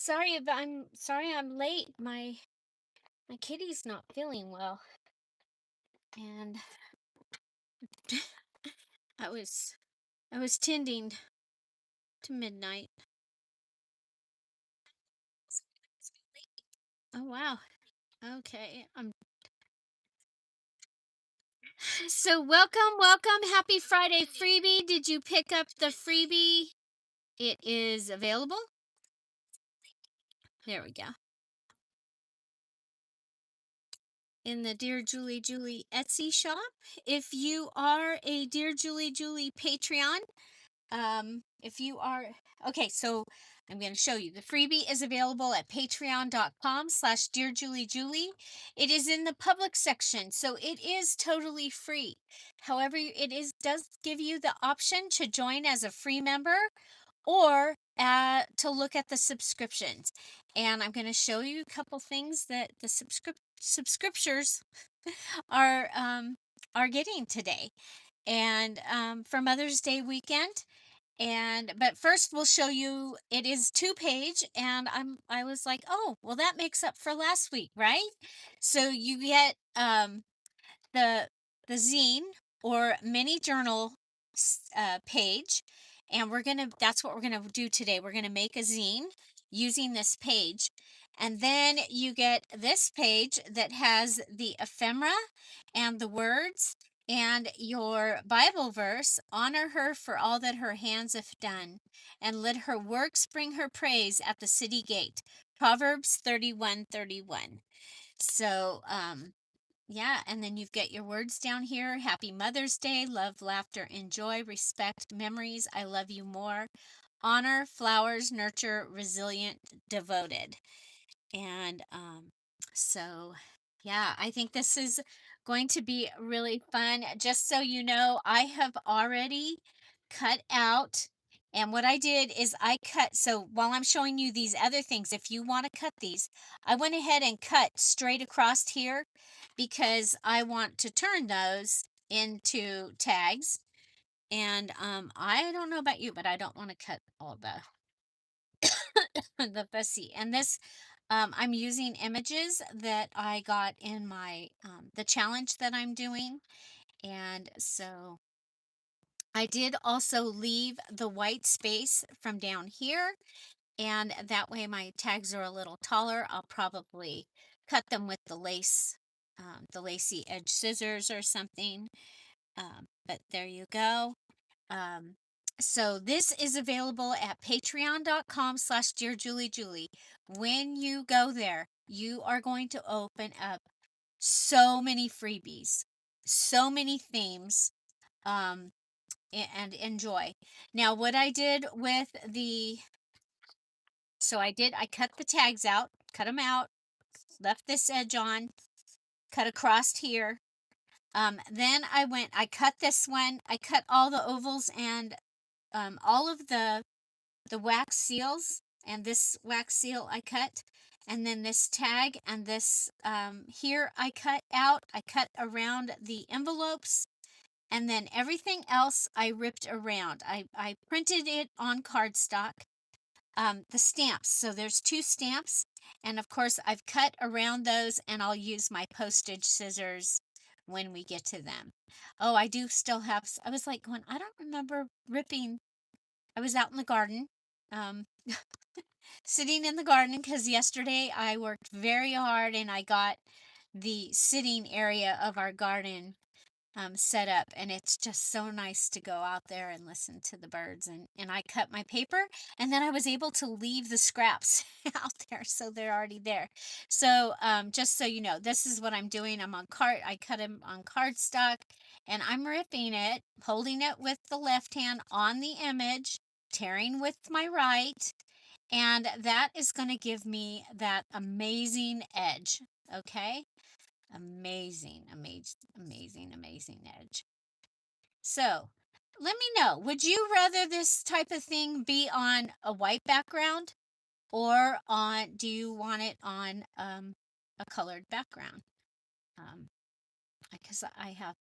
I'm sorry I'm late. My kitty's not feeling well, and I was I was tending to midnight. Oh wow. Okay. So welcome. Happy Friday, Freebie. Did you pick up the freebie? It is available. There we go. In the Dear Julie Etsy shop. If you are a Dear Julie Patreon, if you are okay, so I'm going to show you the freebie is available at patreon.com/dearjuliejulie. It is in the public section, so it is totally free. However, does give you the option to join as a free member or to look at the subscriptions. And I'm going to show you a couple things that the subscriptors are getting today and for Mother's Day weekend. And but first we'll show you, it is 2 page, and I was like, oh well, that makes up for last week, right? So you get the zine or mini journal page, and that's what we're gonna do today. We're gonna make a zine using this page, and then you get this page that has the ephemera and the words and your Bible verse. Honor her for all that her hands have done, and let her works bring her praise at the city gate. Proverbs 31:31. So yeah, and then you've got your words down here. Happy Mother's Day. Love, laughter, and joy. Respect, memories. I love you more. Honor, flowers, nurture, resilient, devoted. And so, yeah, I think this is going to be really fun. Just so you know, I have already cut out. And what I did is I cut. So while I'm showing you these other things, if you want to cut these, I went ahead and cut straight across here because I want to turn those into tags. And I don't know about you, but I don't want to cut all the fussy. And this, I'm using images that I got in my the challenge that I'm doing. And so I did also leave the white space from down here, and that way my tags are a little taller. I'll probably cut them with the lacy edge scissors or something. But there you go. Um, so this is available at patreon.com/dearjuliejulie. When you go there, you are going to open up so many freebies, so many themes, um, and enjoy. Now, what I did with I cut the tags out, cut them out, left this edge on, cut across here. Then I cut this one, I cut all the ovals and all of the wax seals, and this wax seal I cut, and then this tag and this here I cut out. I cut around the envelopes, and then everything else I ripped around. I printed it on cardstock. The stamps. So there's 2 stamps, and of course I've cut around those, and I'll use my postage scissors when we get to them. Oh, I do still have. I was like going, I don't remember ripping. I was out in the garden, um, sitting in the garden because yesterday I worked very hard and I got the sitting area of our garden set up, and it's just so nice to go out there and listen to the birds. And I cut my paper, and then I was able to leave the scraps out there, so they're already there. So just so you know, this is what I'm doing. I cut them on cardstock, and I'm ripping it, holding it with the left hand on the image, tearing with my right, and that is going to give me that amazing edge. Okay. Amazing edge. So, let me know, would you rather this type of thing be on a white background, or do you want it on a colored background? Um, because I have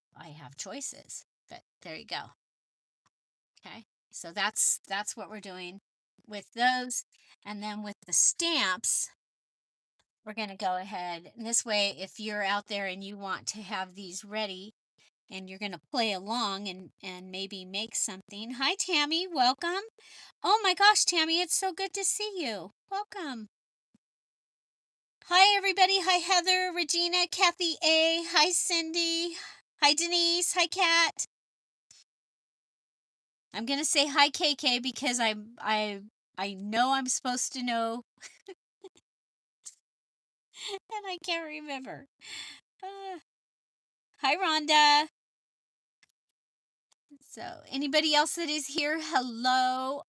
choices, but there you go. Okay. So that's what we're doing. with those. And then with the stamps, we're going to go ahead. And this way, if you're out there and you want to have these ready and you're going to play along and maybe make something. Hi, Tammy. Welcome. Oh my gosh, Tammy, it's so good to see you. Welcome. Hi, everybody. Hi, Heather, Regina, Kathy A. Hi, Cindy. Hi, Denise. Hi, Kat. I'm going to say hi, KK, because I know I'm supposed to know and I can't remember. Uh, Hi, Rhonda. So, anybody else that is here, hello.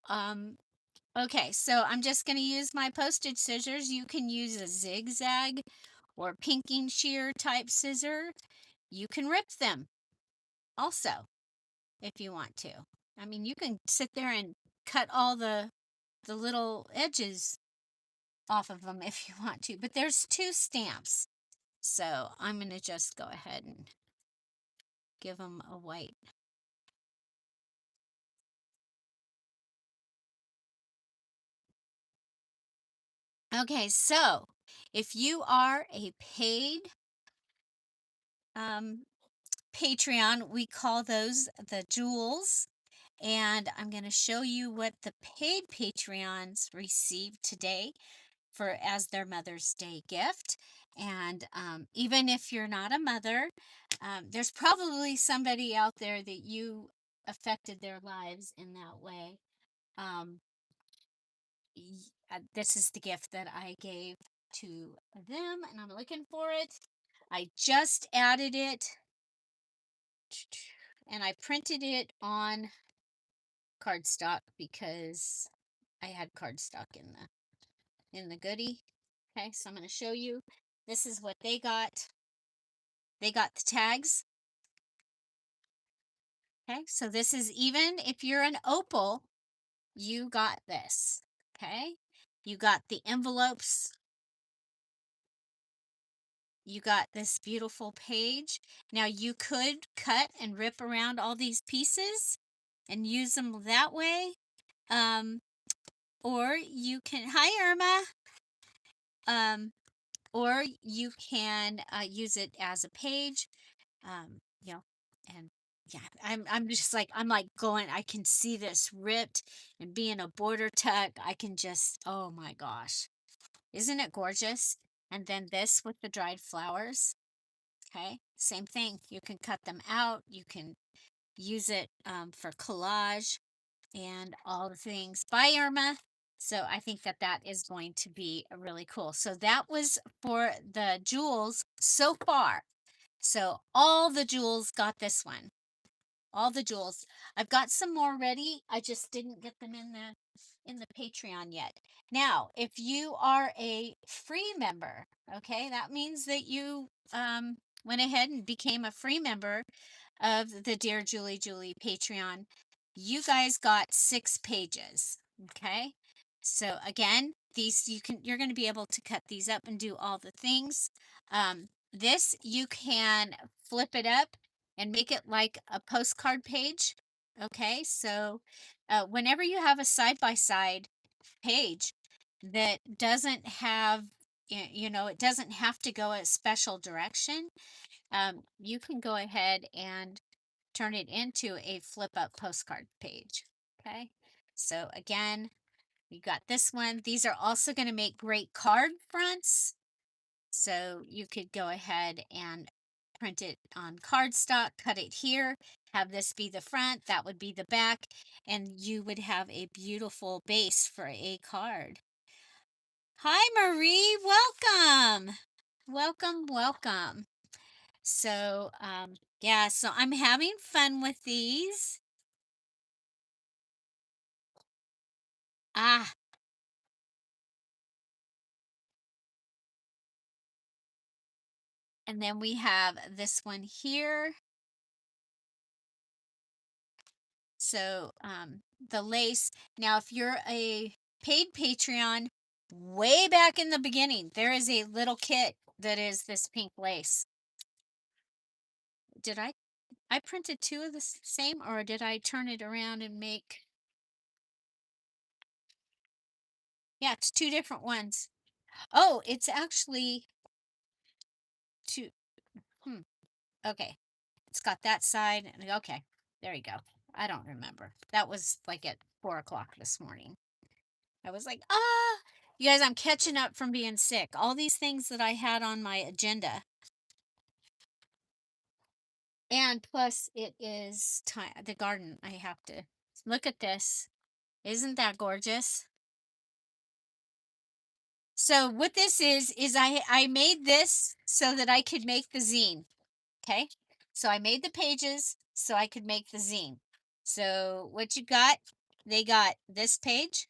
Okay, so I'm just going to use my postage scissors. You can use a zigzag or pinking shear type scissor. You can rip them also if you want to. I mean, you can sit there and cut all the little edges off of them if you want to, but there's two stamps. So I'm going to just go ahead and give them a white. Okay, so if you are a paid um, Patreon, we call those the jewels. And I'm going to show you what the paid Patreons received today for as their Mother's Day gift. And even if you're not a mother, there's probably somebody out there that you affected their lives in that way. Um, this is the gift that I gave to them, and I'm looking for it. I just added it, and I printed it on cardstock because I had cardstock in the goodie. Okay, so I'm going to show you. This is what they got. They got the tags. Okay, so this is even if you're an opal, you got this. Okay, you got the envelopes. You got this beautiful page. Now you could cut and rip around all these pieces and use them that way. Um, or you can, hi Irma. Um, or you can use it as a page. You know, and yeah, I'm just like I'm like going. I can see this ripped and being a border tuck. I can just oh my gosh, isn't it gorgeous? And then this with the dried flowers. Okay, same thing. You can cut them out. You can use it for collage and all the things. Bye, Irma. So I think that that is going to be really cool. So that was for the jewels so far. So all the jewels got this one. All the jewels. I've got some more ready. I just didn't get them in the Patreon yet. Now, if you are a free member, okay, that means that you went ahead and became a free member of the Dear Julie Patreon. You guys got 6 pages, okay? So again, these you're going to be able to cut these up and do all the things. This you can flip it up and make it like a postcard page. Okay, so whenever you have a side-by-side page that doesn't have, you know, it doesn't have to go a special direction, you can go ahead and turn it into a flip-up postcard page. Okay, so again, you got this one. These are also going to make great card fronts. So you could go ahead and print it on cardstock, cut it here, have this be the front, that would be the back, and you would have a beautiful base for a card. Hi, Marie. Welcome. Welcome, welcome. So, yeah, so I'm having fun with these. Ah, and then we have this one here. So the lace. Now, if you're a paid Patreon, way back in the beginning, there is a little kit that is this pink lace. Did I printed 2 of the same, or did I turn it around and make? Yeah, it's two different ones. Oh, it's actually two. Hmm. Okay. It's got that side. Okay. There you go. I don't remember. That was like at 4 o'clock this morning. I was like, ah, you guys, I'm catching up from being sick. All these things that I had on my agenda. And plus, it is time. The garden, I have to look at this. Isn't that gorgeous? So what this is I made this so that I could make the zine. Okay. So I made the pages so I could make the zine. So what you got, they got this page.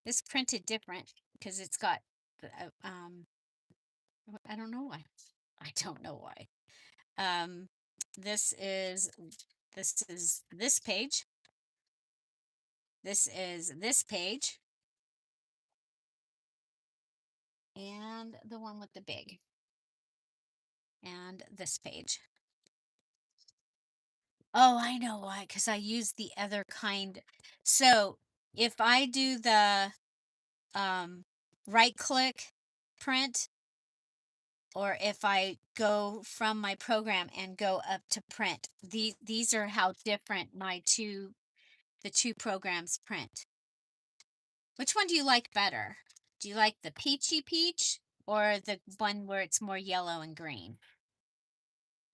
This printed different because it's got, I don't know why. I don't know why. Um, this is, this is this page. This is this page. And the one with the big. And this page. Oh, I know why, because I use the other kind. So if I do the um, right click print, or if I go from my program and go up to print, these are how different the two programs print. Which one do you like better? Do you like the peachy peach or the one where it's more yellow and green?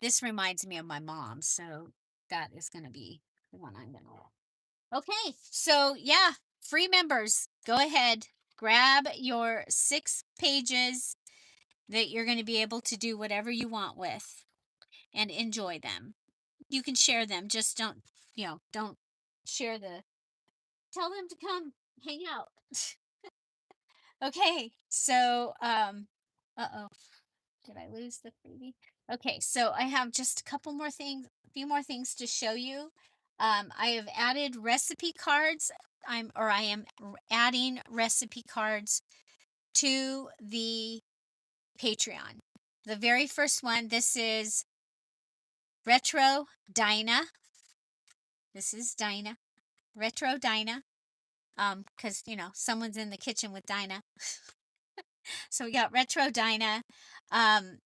This reminds me of my mom, so that is going to be the one I'm going to. Okay, so yeah, free members, go ahead, grab your 6 pages that you're going to be able to do whatever you want with and enjoy them. You can share them, just don't share tell them to come hang out. Okay, so uh-oh, did I lose the freebie? Okay, so I have just a couple more things, a few more things to show you. I have added recipe cards. I am adding recipe cards to the Patreon. The very first one, this is Retro Dinah. This is Dinah. Retro Dinah. Because someone's in the kitchen with Dinah. So we got Retro Dinah. Um,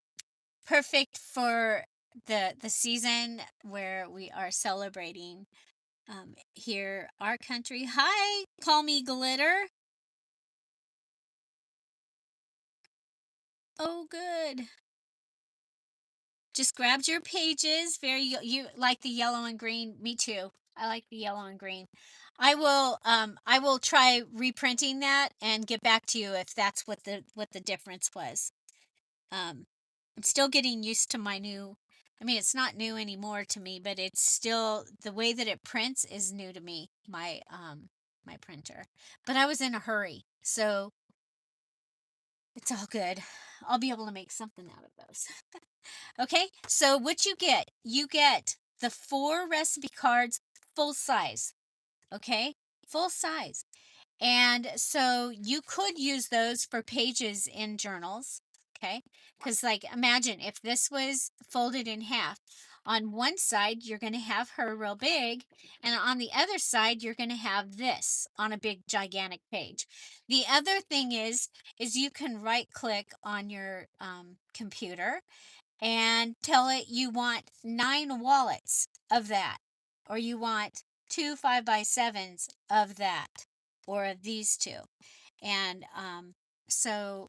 Perfect for the season where we are celebrating here our country. Hi, call me Glitter. Oh, good. Just grabbed your pages. Very you like the yellow and green. Me too. I like the yellow and green. I will try reprinting that and get back to you if that's what the difference was. Um I'm still getting used to my new, I mean, it's not new anymore to me, but it's still the way that it prints is new to me, my printer. But I was in a hurry, so it's all good. I'll be able to make something out of those. Okay, so what you get the 4 recipe cards full size. Okay, full size. And so you could use those for pages in journals. Okay, because like imagine if this was folded in half. On one side, you're going to have her real big, and on the other side, you're going to have this on a big, gigantic page. The other thing is you can right click on your computer and tell it you want 9 wallets of that, or you want 2 5x7s of that, or of these two. And so,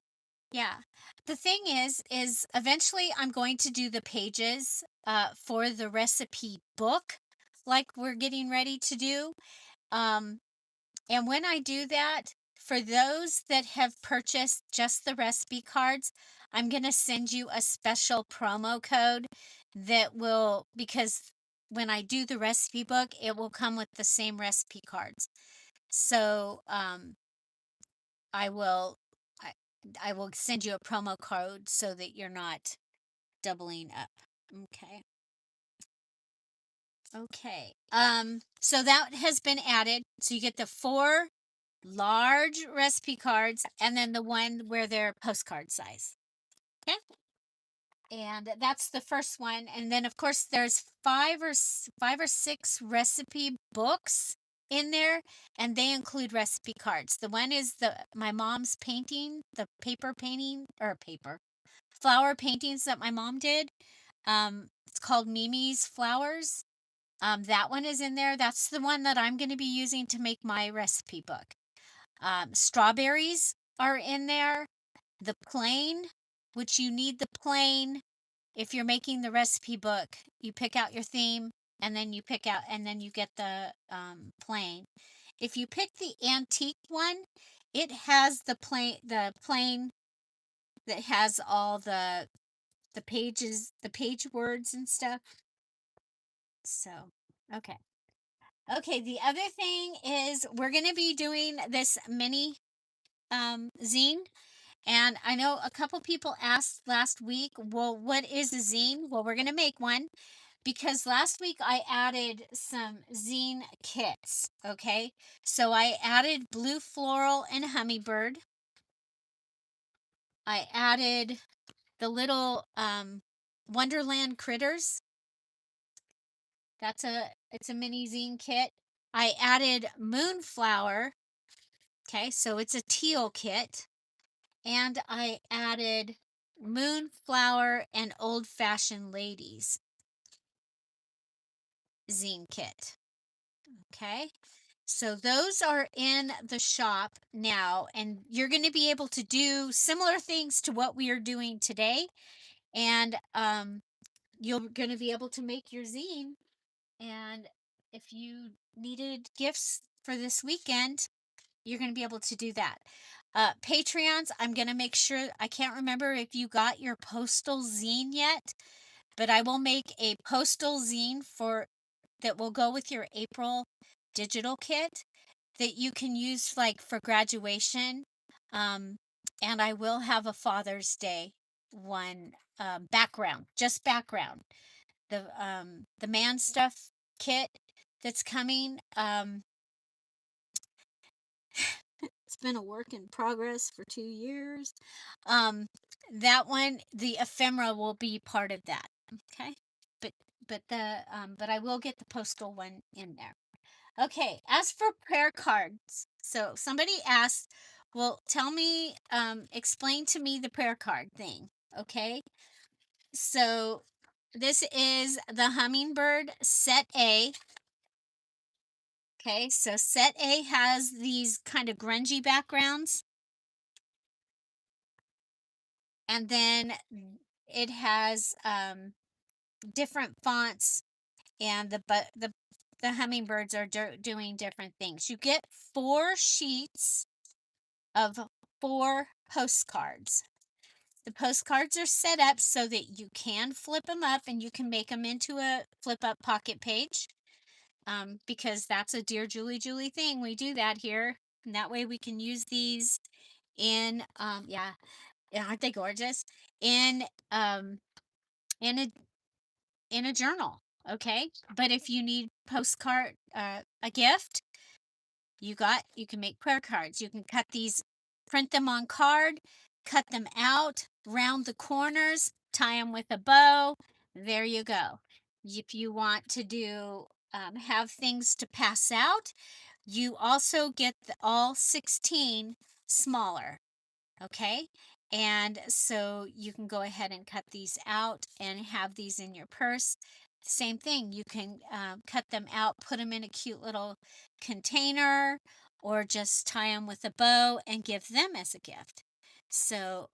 yeah. The thing is eventually I'm going to do the pages for the recipe book, like we're getting ready to do. Um, and when I do that, for those that have purchased just the recipe cards, I'm going to send you a special promo code that will, because when I do the recipe book, it will come with the same recipe cards. So I will, I, I will send you a promo code so that you're not doubling up. Okay. Okay. So that has been added. So you get the 4 large recipe cards and then the one where they're postcard size. Okay. And that's the first one. And then of course there's 5 or 6 recipe books in there, and they include recipe cards. The one is my mom's painting, the paper painting or paper flower paintings that my mom did. It's called Mimi's Flowers. That one is in there. That's the one that I'm going to be using to make my recipe book. Strawberries are in there. The plain, which you need the plain if you're making the recipe book. You pick out your theme, and then you get the plain. If you pick the antique one, it has the plain that has all the pages, the page words and stuff. So, okay. Okay, the other thing is we're going to be doing this mini zine. And I know a couple people asked last week, well, what is a zine? Well, we're going to make one because last week I added some zine kits. Okay, so I added blue floral and hummingbird. I added the little Wonderland critters. It's a mini zine kit. I added moonflower. Okay, so it's a teal kit. And I added moonflower and old fashioned ladies zine kit. Okay, so those are in the shop now, and you're going to be able to do similar things to what we are doing today. And you're going to be able to make your zine. And if you needed gifts for this weekend, you're going to be able to do that. Patreons, I'm going to make sure, I can't remember if you got your postal zine yet, but I will make a postal zine that will go with your April digital kit that you can use like for graduation. Um, and I will have a Father's Day one, background, just background. The man stuff kit that's coming. It's been a work in progress for 2 years. Um, that one, the ephemera will be part of that. Okay, but but I will get the postal one in there. Okay, as for prayer cards, so somebody asked, well, explain to me the prayer card thing. Okay, so this is the hummingbird set A. Okay, so set A has these kind of grungy backgrounds. And then it has different fonts, and the hummingbirds are doing different things. You get 4 sheets of 4 postcards. The postcards are set up so that you can flip them up and you can make them into a flip up pocket page, because that's a Dear Julie thing. We do that here, and that way we can use these in yeah, aren't they gorgeous? In in a journal. Okay, but if you need postcard, a gift, you can make prayer cards. You can cut these, print them on card, cut them out, round the corners, tie them with a bow. There you go. If you want to do have things to pass out, you also get all 16 smaller. Okay, and so you can go ahead and cut these out and have these in your purse. Same thing, you can cut them out, put them in a cute little container, or just tie them with a bow and give them as a gift. So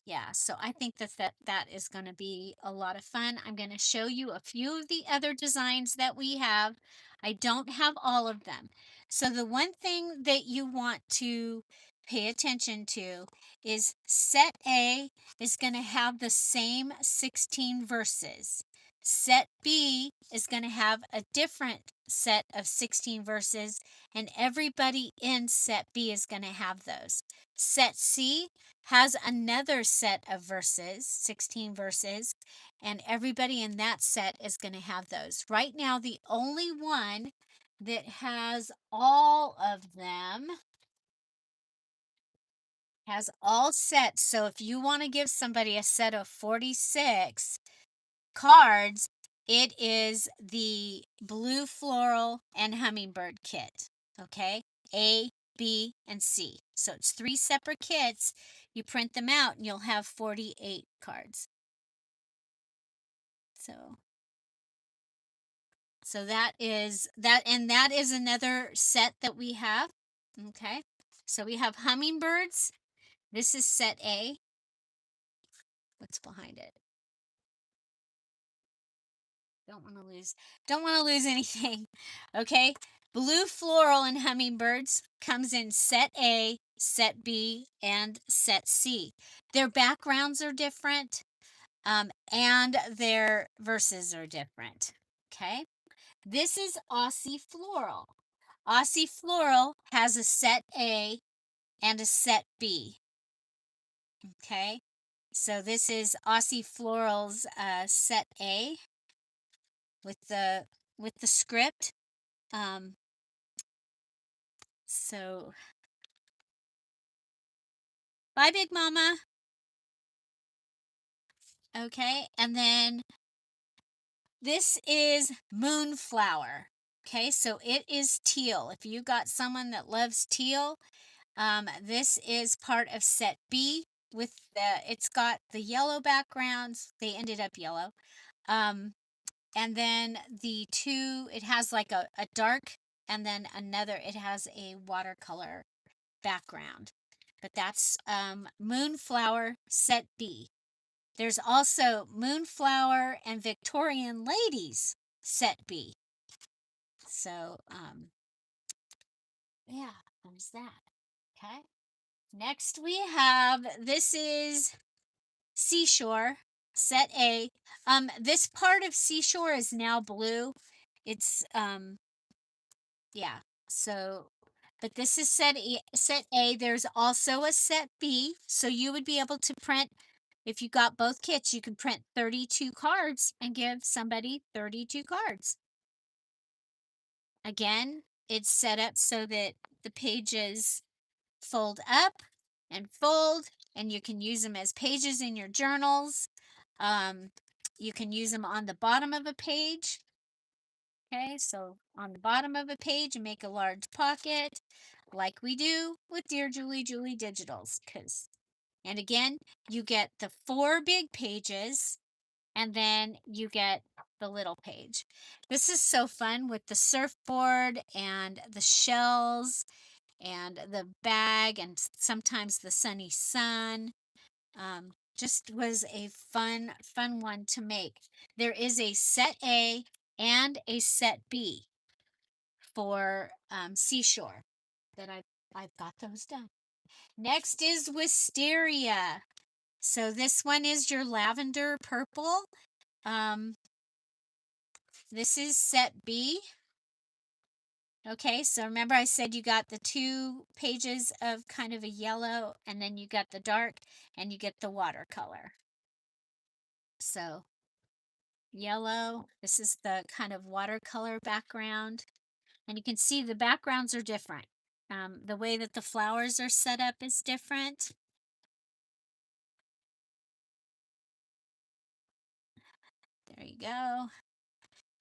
yeah, so I think that is going to be a lot of fun. I'm going to show you a few of the other designs that we have. I don't have all of them. So the one thing that you want to pay attention to is set A is going to have the same 16 verses. Set B is going to have a different set of 16 verses, and everybody in set B is going to have those. Set C has another set of verses, 16 verses, and everybody in that set is going to have those. Right now, the only one that has all of them has all sets. So if you want to give somebody a set of 46 cards, It is the blue floral and hummingbird kit. Okay. A, B, and C. So it's 3 separate kits. You print them out and you'll have 48 cards. So that is that, and that is another set that we have. Okay. So we have hummingbirds. This is set A. What's behind it? Don't want to lose anything. Okay. Blue floral and hummingbirds comes in set A, set B, and set C. Their backgrounds are different, and their verses are different. Okay. This is Aussie floral. Aussie floral has a set A and a set B. Okay. So this is Aussie Floral's set A with the script. Um, so bye, Big Mama. Okay, and then this is Moonflower. Okay, so it is teal. If you got someone that loves teal, this is part of set B with it's got the yellow backgrounds. They ended up yellow. Um, and then it has like a dark, and then another, it has a watercolor background. But that's Moonflower set B. There's also Moonflower and Victorian Ladies set B. So, yeah, there's that. Okay. Next we have, this is Seashore set A. This part of Seashore is now blue. It's yeah. So, but this is set A. There's also a set B. So you would be able to print, if you got both kits, you could print 32 cards and give somebody 32 cards. Again, it's set up so that the pages fold up and fold, and you can use them as pages in your journals. You can use them on the bottom of a page. Okay, so on the bottom of a page, you make a large pocket, like we do with Dearjuliejulie Digitals. And again, you get the 4 big pages, and then you get the little page. This is so fun with the surfboard and the shells and the bag and sometimes the sunny sun. Just was a fun one to make. There is a set A and a set B for Seashore that I've got those done. Next is Wisteria. So this one is your lavender purple. Um, this is set B. Okay, so remember I said you got the 2 pages of kind of a yellow, and then you got the dark, and you get the watercolor. So yellow, this is the kind of watercolor background, and you can see the backgrounds are different. The way that the flowers are set up is different. There you go.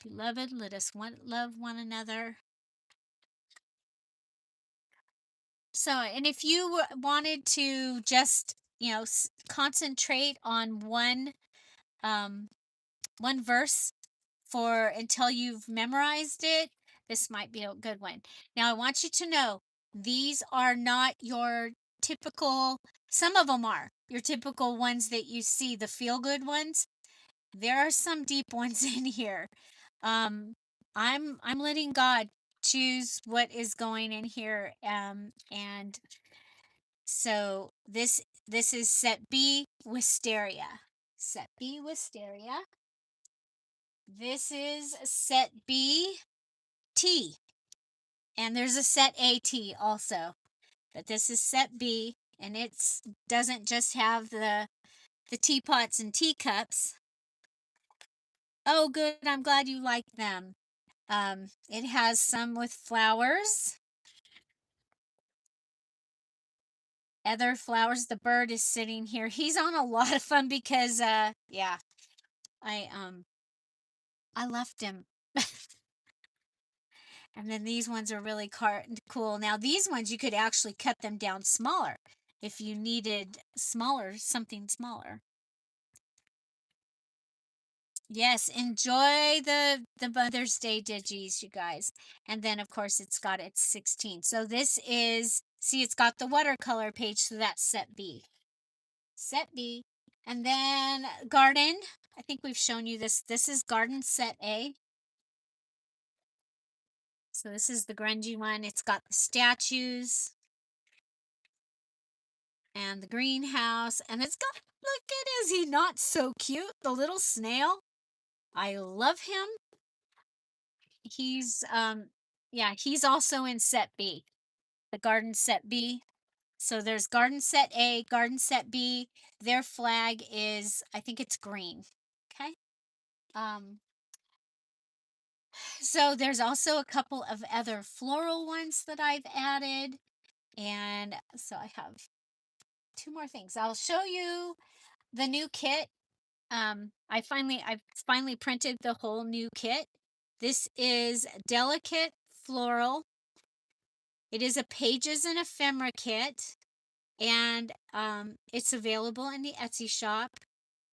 Beloved, let us love one another. So, and if you wanted to just, concentrate on um, one verse for until you've memorized it, this might be a good one. Now, I want you to know these are not your typical, some of them are your typical ones that you see, the feel good ones. There are some deep ones in here. Um, I'm letting God choose what is going in here. And so this is set B, Wisteria. Set B, Wisteria. This is set B, T. And there's a set AT also. But this is set B, and it's doesn't just have the teapots and teacups. Oh, good. I'm glad you like them. It has some with flowers. Other flowers. The bird is sitting here. He's on a lot of fun because yeah. I I left him. And then these ones are really cool. Now these ones you could actually cut them down smaller if you needed smaller, something smaller. Yes, enjoy the Mother's Day digis, you guys. And then of course it's got its 16. So this is, see, it's got the watercolor page, so that's set B. Set B. And then garden. I think we've shown you this. This is garden set A. So this is the grungy one. It's got the statues and the greenhouse, and it's got, look at, is he not so cute? The little snail. I love him. He's yeah, he's also in set B, the garden set B. So there's garden set A, garden set B. Their flag is, I think it's green. Okay. Um so there's also a couple of other floral ones that I've added, and so I have two more things. I'll show you the new kit. I finally printed the whole new kit. This is Delicate Floral. It is a Pages and Ephemera kit, and it's available in the Etsy shop.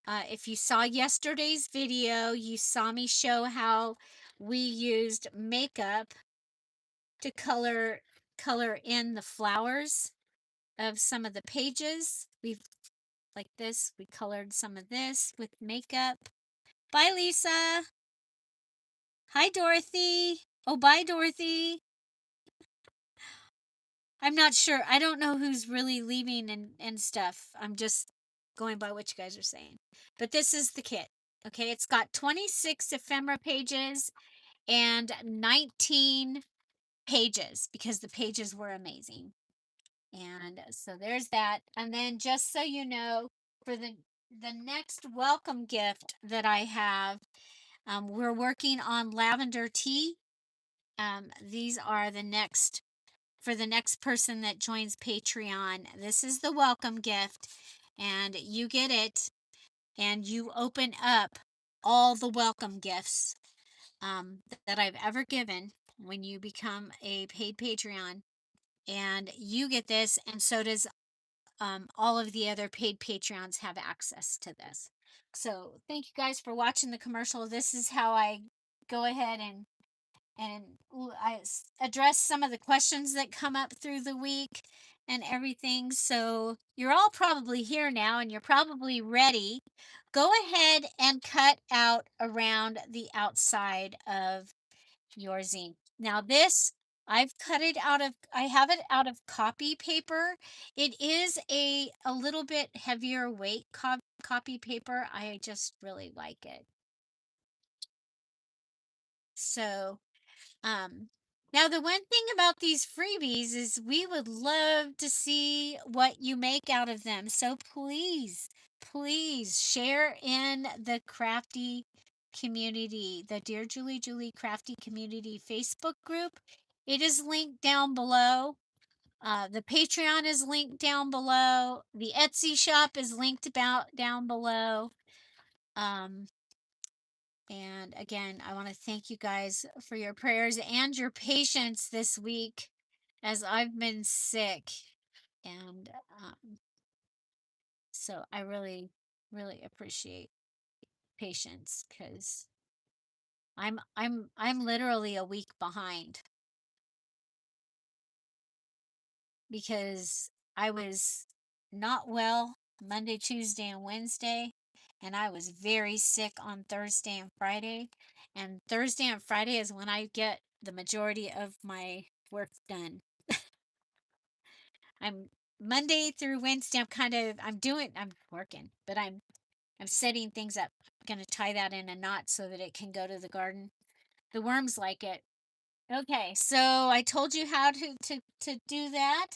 If you saw yesterday's video, you saw me show how we used makeup to color in the flowers of some of the pages. We've, like this, we colored some of this with makeup. Bye, Lisa. Hi, Dorothy. Oh, bye, Dorothy. I'm not sure. I don't know who's really leaving and stuff. I'm just going by what you guys are saying. But this is the kit. Okay, it's got 26 ephemera pages and 19 pages because the pages were amazing. And so there's that. And then just so you know, for the next welcome gift that I have, we're working on lavender tea. These are the next, for the next person that joins Patreon. This is the welcome gift, and you get it, and you open up all the welcome gifts that I've ever given when you become a paid Patreon. And you get this, and so does all of the other paid Patreons have access to this. So thank you guys for watching the commercial. This is how I go ahead and address some of the questions that come up through the week and everything. So you're all probably here now and you're probably ready. Go ahead and cut out around the outside of your zine. Now this, I've cut it out of, I have it out of copy paper. It is a little bit heavier weight copy paper. I just really like it. So now the one thing about these freebies is we would love to see what you make out of them. So please, please share in the crafty community, the Dearjuliejulie crafty community Facebook group. It is linked down below. The Patreon is linked down below. The Etsy shop is linked about down below. Um, and again, I want to thank you guys for your prayers and your patience this week as I've been sick. And so I really, really appreciate patience because I'm literally a week behind because I was not well Monday, Tuesday, and Wednesday, and I was very sick on Thursday and Friday. And Thursday and Friday is when I get the majority of my work done. I'm Monday through Wednesday, I'm working, but I'm setting things up. I'm gonna tie that in a knot so that it can go to the garden. The worms like it. Okay, so I told you how to do that.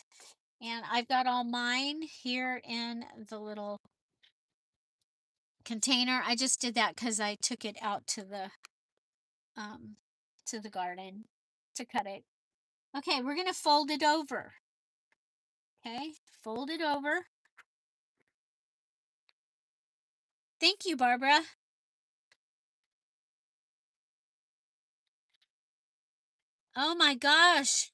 And I've got all mine here in the little container. I just did that because I took it out um to the garden to cut it. Okay, we're gonna fold it over. Okay, fold it over. Thank you, Barbara. Oh my gosh.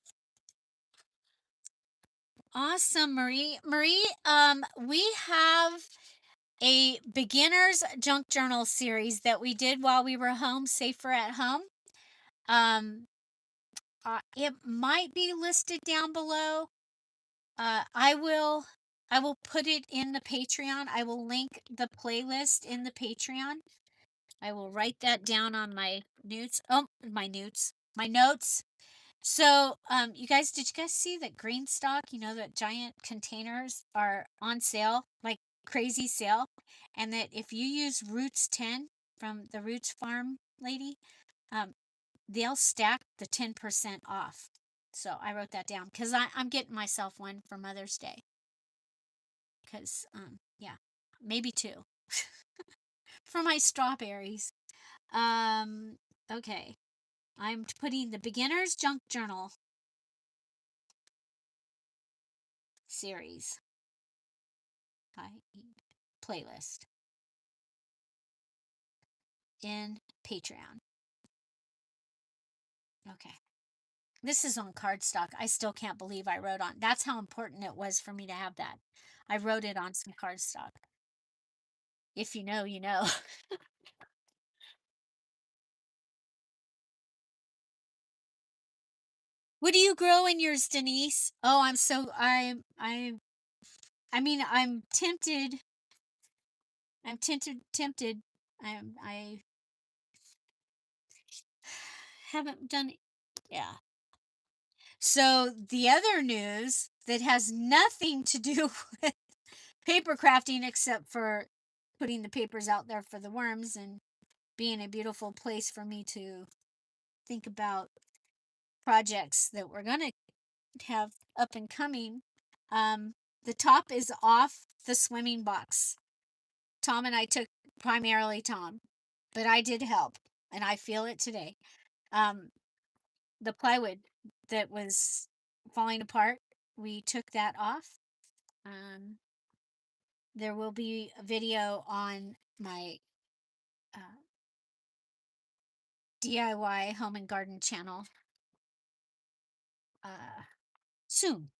Awesome, Marie. Marie, we have a beginner's junk journal series that we did while we were home, safer at home. Um, it might be listed down below. I will put it in the Patreon. I will link the playlist in the Patreon. I will write that down on my notes. Oh, my notes. So, you guys, did you guys see that green stock, that giant containers are on sale, like crazy sale? And that if you use Roots 10 from the Roots Farm lady, um, they'll stack the 10% off. So I wrote that down because I'm getting myself one for Mother's Day. Because, yeah, maybe two for my strawberries. Um, okay. I'm putting the beginner's junk journal series playlist in Patreon. Okay. This is on cardstock. I still can't believe I wrote on. That's how important it was for me to have that. I wrote it on some cardstock. If you know, you know. What do you grow in yours, Denise? Oh, I mean, I'm tempted. I'm tempted. I haven't done it. Yeah. So the other news that has nothing to do with paper crafting except for putting the papers out there for the worms and being a beautiful place for me to think about projects that we're going to have up and coming. Um, the top is off the swimming box. Tom and I took, primarily Tom, but I did help and I feel it today. Um, the plywood that was falling apart, we took that off. Um, there will be a video on my uh, DIY home and garden channel soon.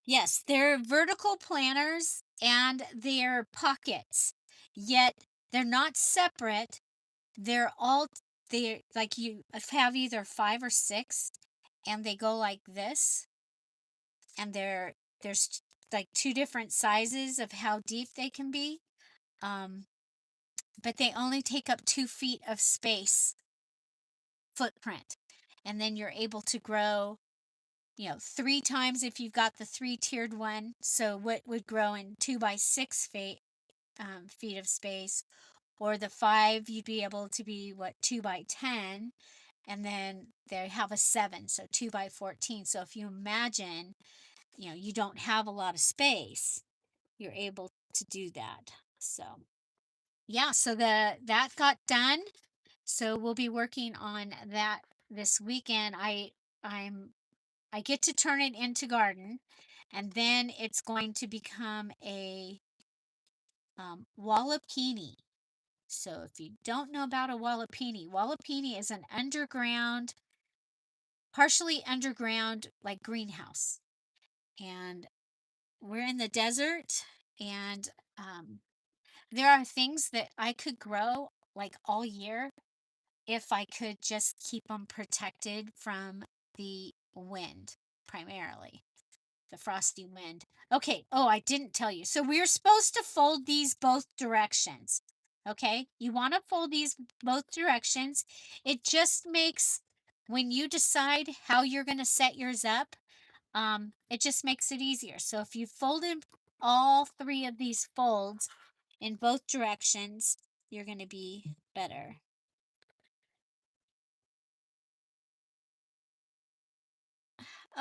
Yes, they're vertical planters and they're pockets, yet they're not separate. They're all they're like you have either five or six, and they go like this, and there's like two different sizes of how deep they can be. Um, but they only take up 2 feet of space footprint, and then you're able to grow 3 times if you've got the three-tiered one. So what would grow in 2 by 6 feet, feet of space, or the five, you'd be able to be 2 by 10, and then they have a 7, so 2 by 14. So if you imagine, you don't have a lot of space, you're able to do that. So yeah, so that got done. So we'll be working on that this weekend. I get to turn it into garden, and then it's going to become a wallopini. So if you don't know about a wallopini is an underground, partially underground, like greenhouse. And we're in the desert, and there are things that I could grow like all year if I could just keep them protected from the wind, primarily the frosty wind. Okay. Oh, I didn't tell you. So we're supposed to fold these both directions. Okay. You want to fold these both directions. It just makes, when you decide how you're going to set yours up, it just makes it easier. So if you folded all three of these folds in both directions, you're going to be better.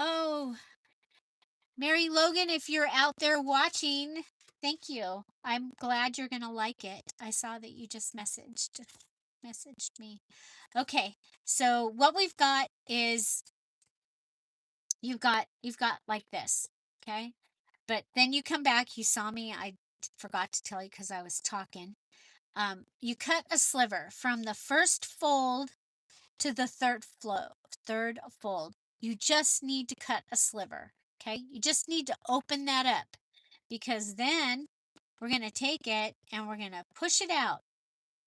Oh, Mary Logan, if you're out there watching, thank you. I'm glad you're gonna like it. I saw that you just messaged me. Okay, so what we've got is you've got like this, okay? But then you come back, you saw me, I forgot to tell you because I was talking. You cut a sliver from the first fold to the third fold. You just need to cut a sliver. Okay, you just need to open that up, because then we're going to take it and we're going to push it out.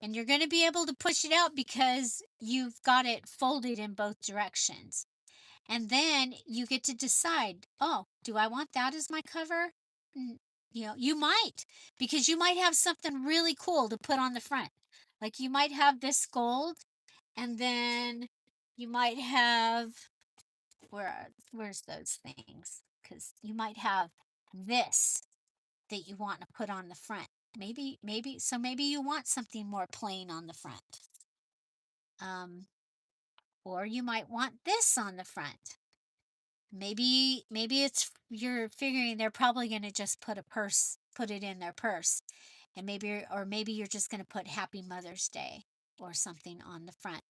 And you're going to be able to push it out because you've got it folded in both directions. And then you get to decide, oh, do I want that as my cover? You know, you might, because you might have something really cool to put on the front. Like you might have this gold, and then you might have, where's those things? Because you might have this that you want to put on the front. Maybe you want something more plain on the front. Or you might want this on the front. Maybe it's, you're figuring they're probably going to just put it in their purse, and maybe you're just going to put Happy Mother's Day or something on the front.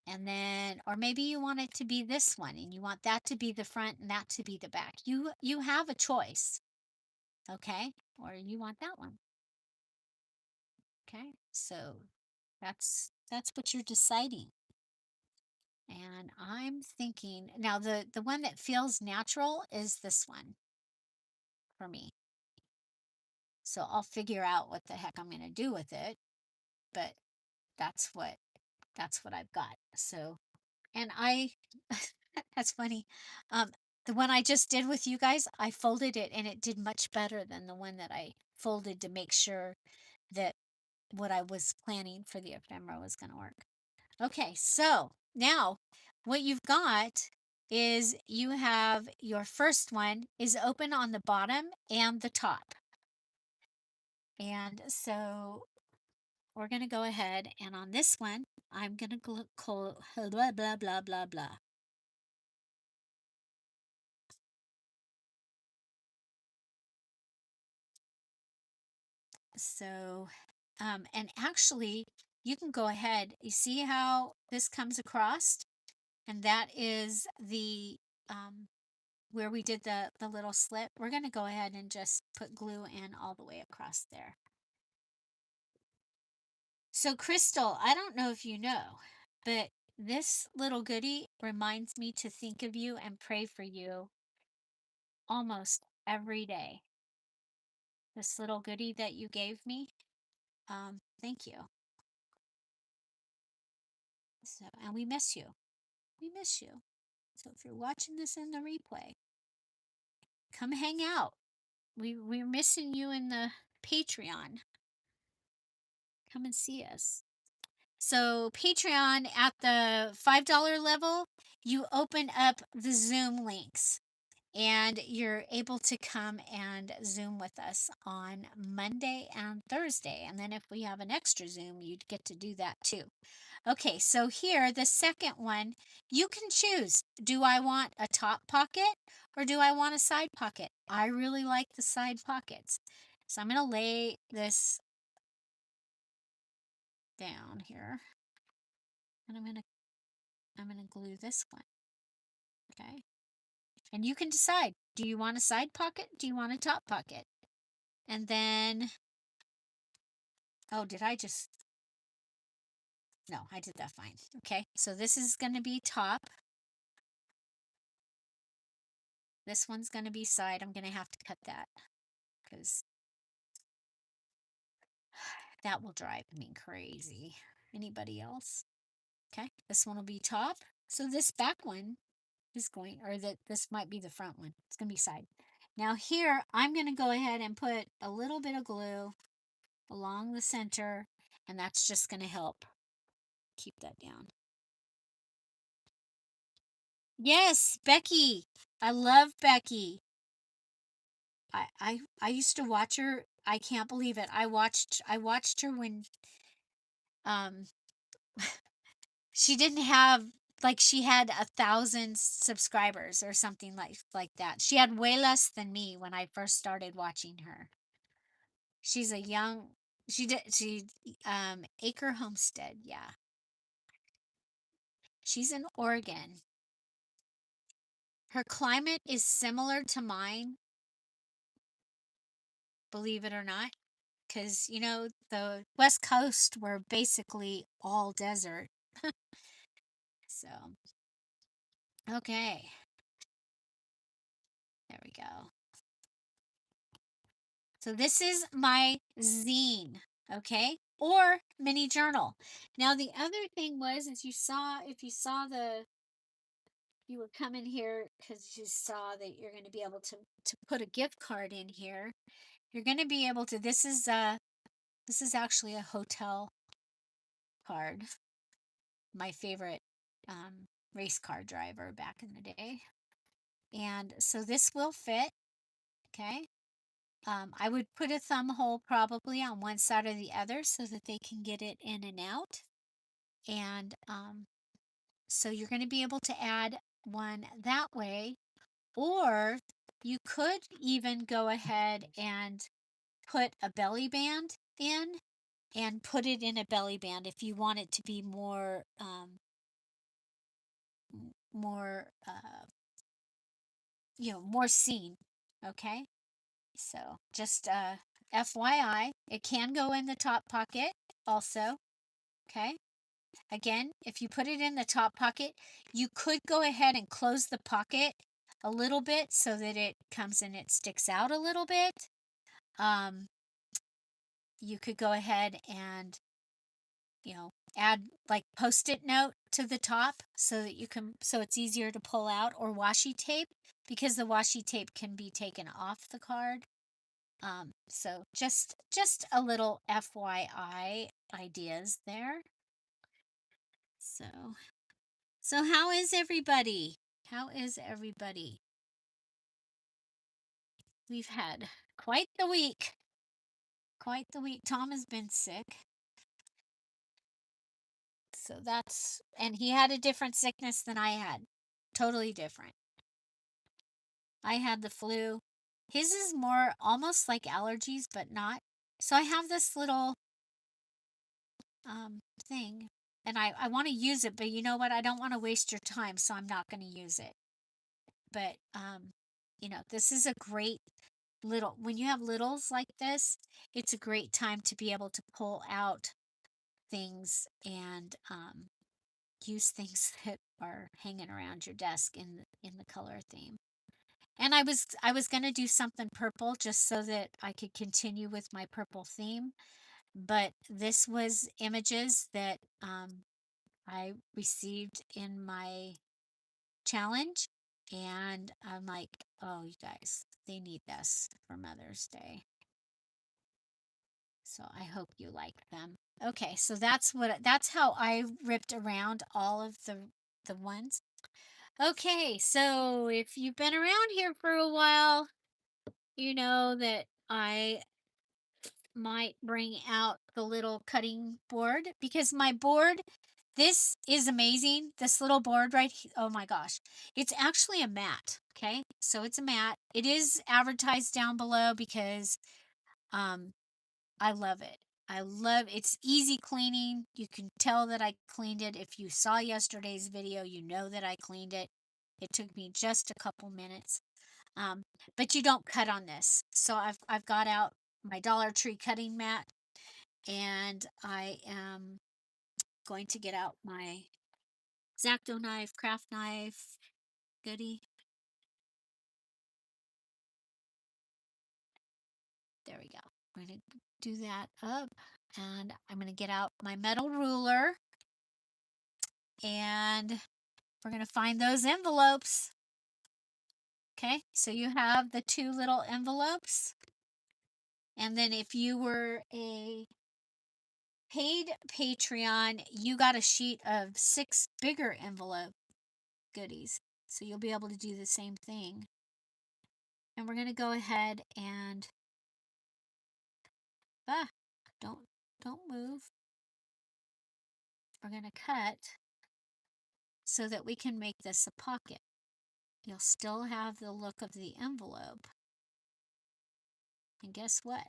And then, or maybe you want it to be this one and you want that to be the front and that to be the back. You have a choice. Okay? Or you want that one. Okay? So that's what you're deciding. And I'm thinking now, the one that feels natural is this one for me. So I'll figure out what the heck I'm going to do with it, but that's what that's what I've got. So, and I that's funny. Um the one I just did with you guys, I folded it and it did much better than the one that I folded to make sure that what I was planning for the ephemera was going to work. Okay, so now what you've got is you have your first one is open on the bottom and the top. And so we're going to go ahead, and on this one, I'm going to call blah, blah, blah, blah, blah. So, and actually, you can go ahead. You see how this comes across? And that is the, where we did the little slit. We're going to go ahead and just put glue in all the way across there. So, Crystal, I don't know if you know, but this little goodie reminds me to think of you and pray for you almost every day. This little goodie that you gave me, thank you. So, and we miss you. We miss you. So if you're watching this in the replay, come hang out. We're missing you in the Patreon. Come and see us. So Patreon, at the $5 level, you open up the Zoom links and you're able to come and Zoom with us on Monday and Thursday. And then if we have an extra Zoom, you'd get to do that too. Okay, so here, the second one, you can choose. Do I want a top pocket or do I want a side pocket? I really like the side pockets. So I'm going to lay this down here, and I'm going to glue this one. Okay? And you can decide, do you want a side pocket? Do you want a top pocket? And then, oh, no, I did that fine. Okay, so this is going to be top. This one's going to be side. I'm going to have to cut that because that will drive me crazy. Anybody else? Okay, this one will be top. So this back one is going, or this might be the front one. It's going to be side. Now here, I'm going to go ahead and put a little bit of glue along the center, and that's just going to help keep that down. Yes, Becky. I love Becky. I used to watch her. I can't believe it. I watched her when um she didn't have, like, she had 1,000 subscribers or something like that. She had way less than me when I first started watching her. She's a young, Acre Homestead, yeah. She's in Oregon. Her climate is similar to mine, believe it or not, because the West Coast were basically all desert. So, okay, there we go. So this is my zine, okay, or mini journal. Now the other thing was, as you saw, if you saw you were coming here because you saw that you're going to be able to put a gift card in here. You're going to be able to. This is actually a hotel card. My favorite race car driver back in the day, and so this will fit. Okay. I would put a thumb hole probably on one side or the other so that they can get it in and out. And so you're going to be able to add one that way, or you could even go ahead and put a belly band in and put it in a belly band if you want it to be more, more seen. Okay. So just FYI, it can go in the top pocket also. Okay. Again, if you put it in the top pocket, you could go ahead and close the pocket a little bit so that it comes and it sticks out a little bit. Um, you could go ahead and, add like post-it note to the top so that so it's easier to pull out, or washi tape, because the washi tape can be taken off the card. So just a little FYI ideas there. So how is everybody? How is everybody? We've had quite the week. Quite the week. Tom has been sick. So and he had a different sickness than I had. Totally different. I had the flu. His is more almost like allergies, but not. So I have this little thing, and I want to use it, but you know what? I don't want to waste your time, so I'm not going to use it. But this is a great when you have littles like this, it's a great time to be able to pull out things and use things that are hanging around your desk in the color theme. And I was going to do something purple just so that I could continue with my purple theme, but this was images that I received in my challenge, and I'm like, oh, you guys, they need this for Mother's Day. So I hope you like them. Okay, so that's how I ripped around all of the ones. Okay, so if you've been around here for a while, you know that I might bring out the little cutting board, because my board, this is amazing. This little board right here, oh my gosh. It's actually a mat, okay? So it's a mat. It is advertised down below because um I love it. It's easy cleaning. You can tell that I cleaned it. If you saw yesterday's video, you know that I cleaned it. It took me just a couple minutes. Um, but you don't cut on this. So I've got out my Dollar Tree cutting mat, and I am going to get out my X-Acto knife, craft knife, goodie. There we go. I'm going to do that up, and I'm going to get out my metal ruler, and we're going to find those envelopes. Okay, so you have the two little envelopes. And then if you were a paid Patreon, you got a sheet of 6 bigger envelope goodies. So you'll be able to do the same thing. And we're going to go ahead and don't don't move. We're going to cut so that we can make this a pocket. You'll still have the look of the envelope. And guess what?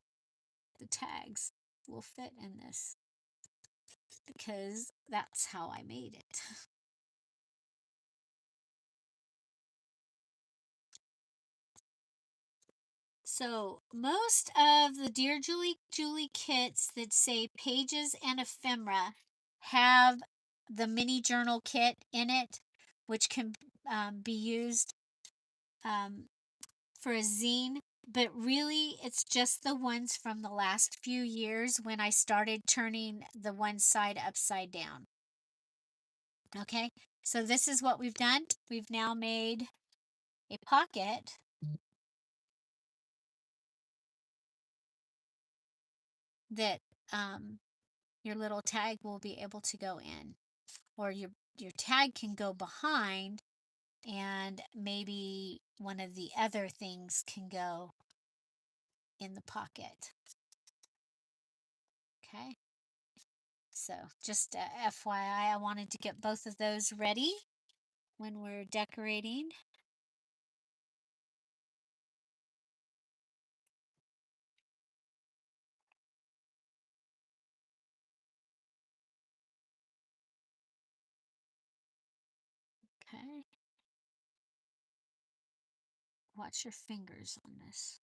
The tags will fit in this, because that's how I made it. So most of the Dearjuliejulie kits that say pages and ephemera have the mini journal kit in it, which can be used um, for a zine. But really, it's just the ones from the last few years when I started turning the one side upside down. Okay, so this is what we've done. We've now made a pocket that your little tag will be able to go in, or your tag can go behind, and maybe one of the other things can go in the pocket. Okay, so just FYI, I wanted to get both of those ready when we're decorating. Okay, watch your fingers on this.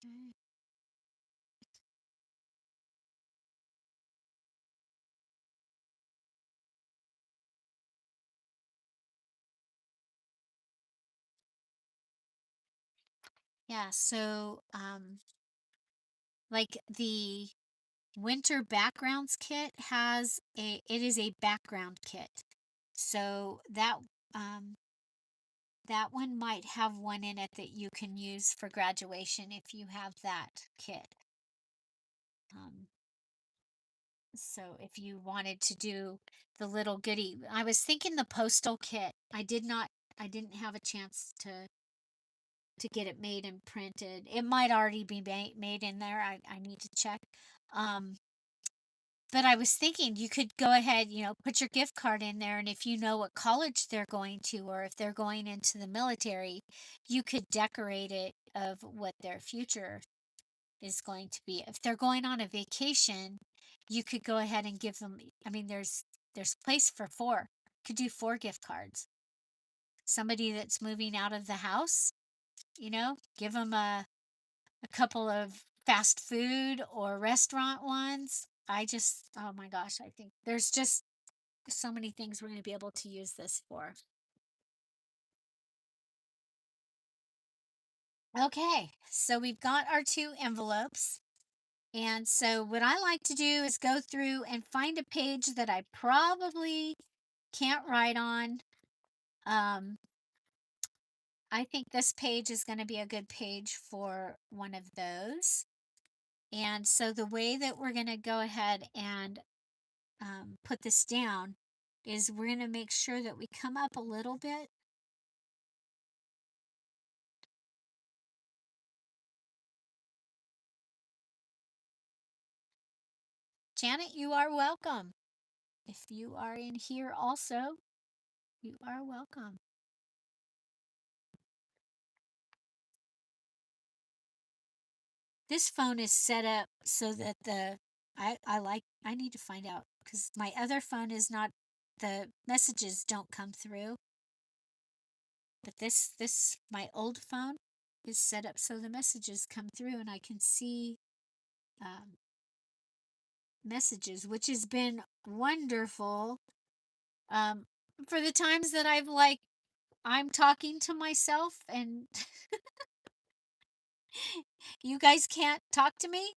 Okay. Yeah, so like the winter backgrounds kit has it is a background kit. So um that one might have one in it that you can use for graduation if you have that kit. Um, so if you wanted to do the little goodie, I was thinking the postal kit. I didn't have a chance to get it made and printed. It might already be made in there. I need to check. Um, but I was thinking you could go ahead, put your gift card in there, and if you know what college they're going to, or if they're going into the military, you could decorate it of what their future is going to be. If they're going on a vacation, you could go ahead and give them, I mean, there's place for four. Could do four gift cards. Somebody that's moving out of the house, give them a couple of fast food or restaurant ones. Oh my gosh, I think there's just so many things we're going to be able to use this for. Okay, so we've got our two envelopes. And so what I like to do is go through and find a page that I probably can't write on. Um, I think this page is going to be a good page for one of those. And so the way that we're going to go ahead and put this down is we're going to make sure that we come up a little bit. Janet, you are welcome. If you are in here also, you are welcome. This phone is set up so that I need to find out because my other phone is not, the messages don't come through. But this my old phone is set up so the messages come through and I can see um, messages, which has been wonderful. Um, for the times that I'm talking to myself and you guys can't talk to me,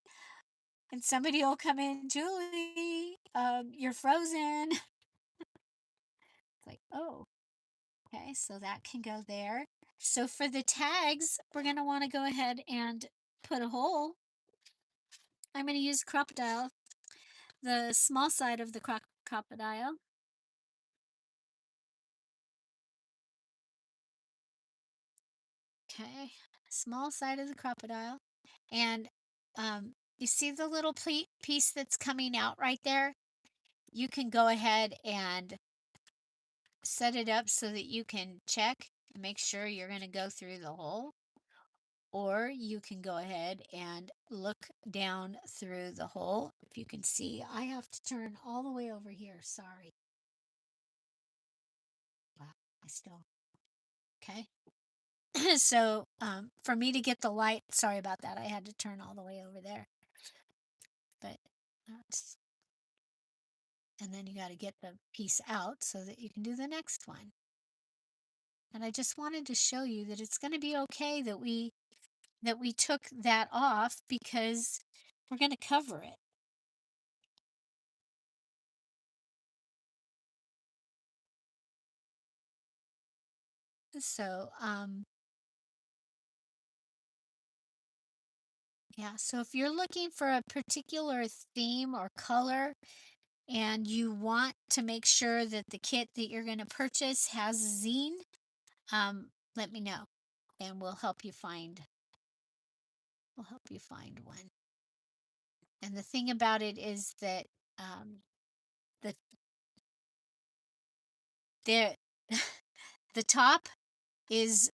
and somebody will come in, Julie, you're frozen. It's like, oh, okay, so that can go there. So for the tags, we're going to want to go ahead and put a hole. I'm going to use crocodile, the small side of the crocodile. Okay, small side of the crocodile. And you see the little piece that's coming out right there? You can go ahead and set it up so that you can check and make sure you're going to go through the hole. Or you can go ahead and look down through the hole. If you can see, I have to turn all the way over here. Sorry. Wow, I still, okay. So for me to get the light, sorry about that. I had to turn all the way over there. But That's, and then you got to get the piece out so that you can do the next one. And I just wanted to show you that it's going to be okay that we took that off because we're going to cover it. So, yeah, so if you're looking for a particular theme or color and you want to make sure that the kit that you're going to purchase has a zine, let me know and we'll help you find one. And the thing about it is that the the the top is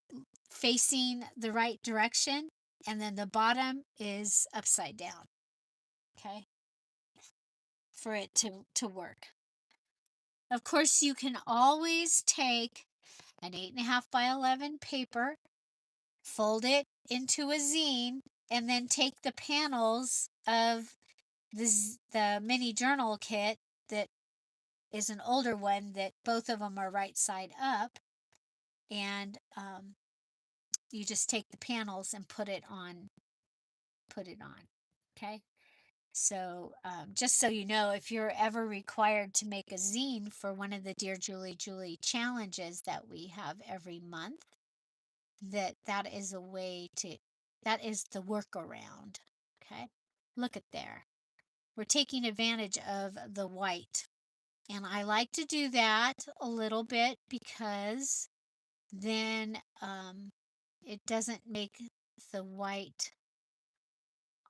facing the right direction and then the bottom is upside down. Okay? For it to work. Of course, you can always take an 8.5 by 11 paper, fold it into a zine, and then take the panels of the mini journal kit that is an older one that both of them are right side up, and you just take the panels and put it on. Okay. So, just so you know, if you're ever required to make a zine for one of the Dearjuliejulie challenges that we have every month, that is a way to, that is the workaround. Okay. Look at there. We're taking advantage of the white. And I like to do that a little bit because then it doesn't make the white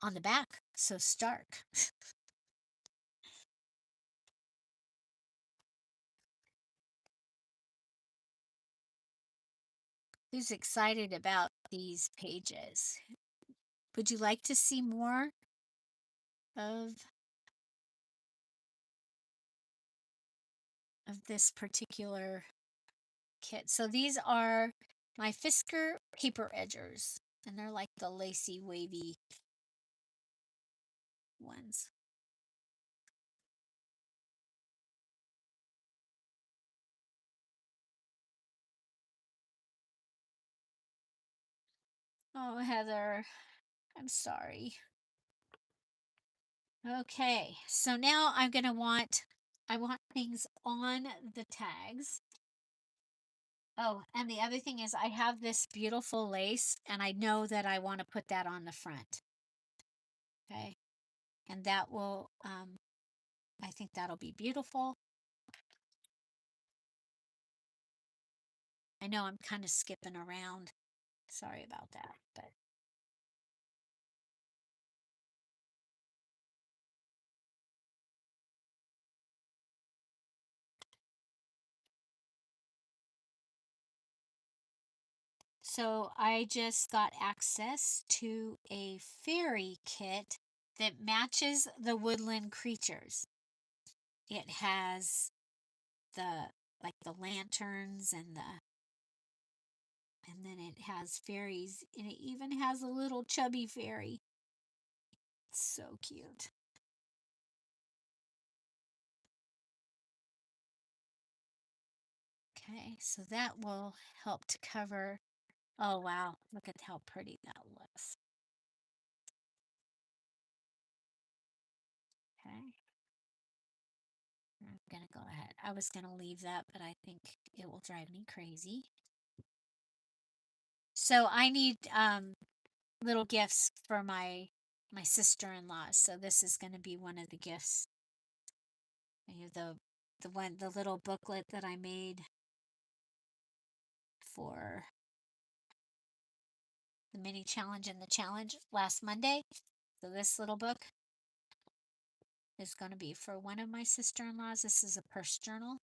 on the back so stark. Who's excited about these pages? Would you like to see more of this particular kit? So these are my Fisker paper edgers, and they're like the lacy, wavy ones. Oh, Heather, I'm sorry. Okay, so now I want things on the tags. Oh, and the other thing is I have this beautiful lace and I know that I want to put that on the front. Okay. And that will, I think that'll be beautiful. I know I'm kind of skipping around. Sorry about that, but so I just got access to a fairy kit that matches the woodland creatures. It has the like the lanterns and then it has fairies and it even has a little chubby fairy. It's so cute. Okay, so that will help to cover. Oh wow, look at how pretty that looks. Okay. I'm gonna go ahead. I was gonna leave that, but I think it will drive me crazy. So I need little gifts for my sister-in-law. So this is gonna be one of the gifts. I have the little booklet that I made for the mini challenge and the challenge last Monday. So this little book is going to be for one of my sister-in-laws. This is a purse journal.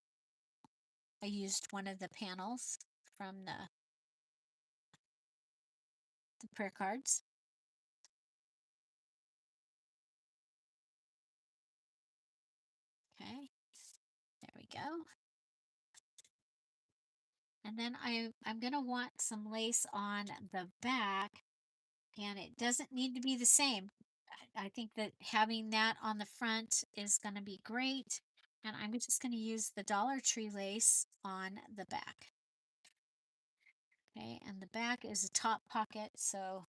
I used one of the panels from the prayer cards. Okay, there we go. And then I'm going to want some lace on the back, and it doesn't need to be the same. I think that having that on the front is going to be great. And I'm just going to use the Dollar Tree lace on the back. Okay, and the back is a top pocket, so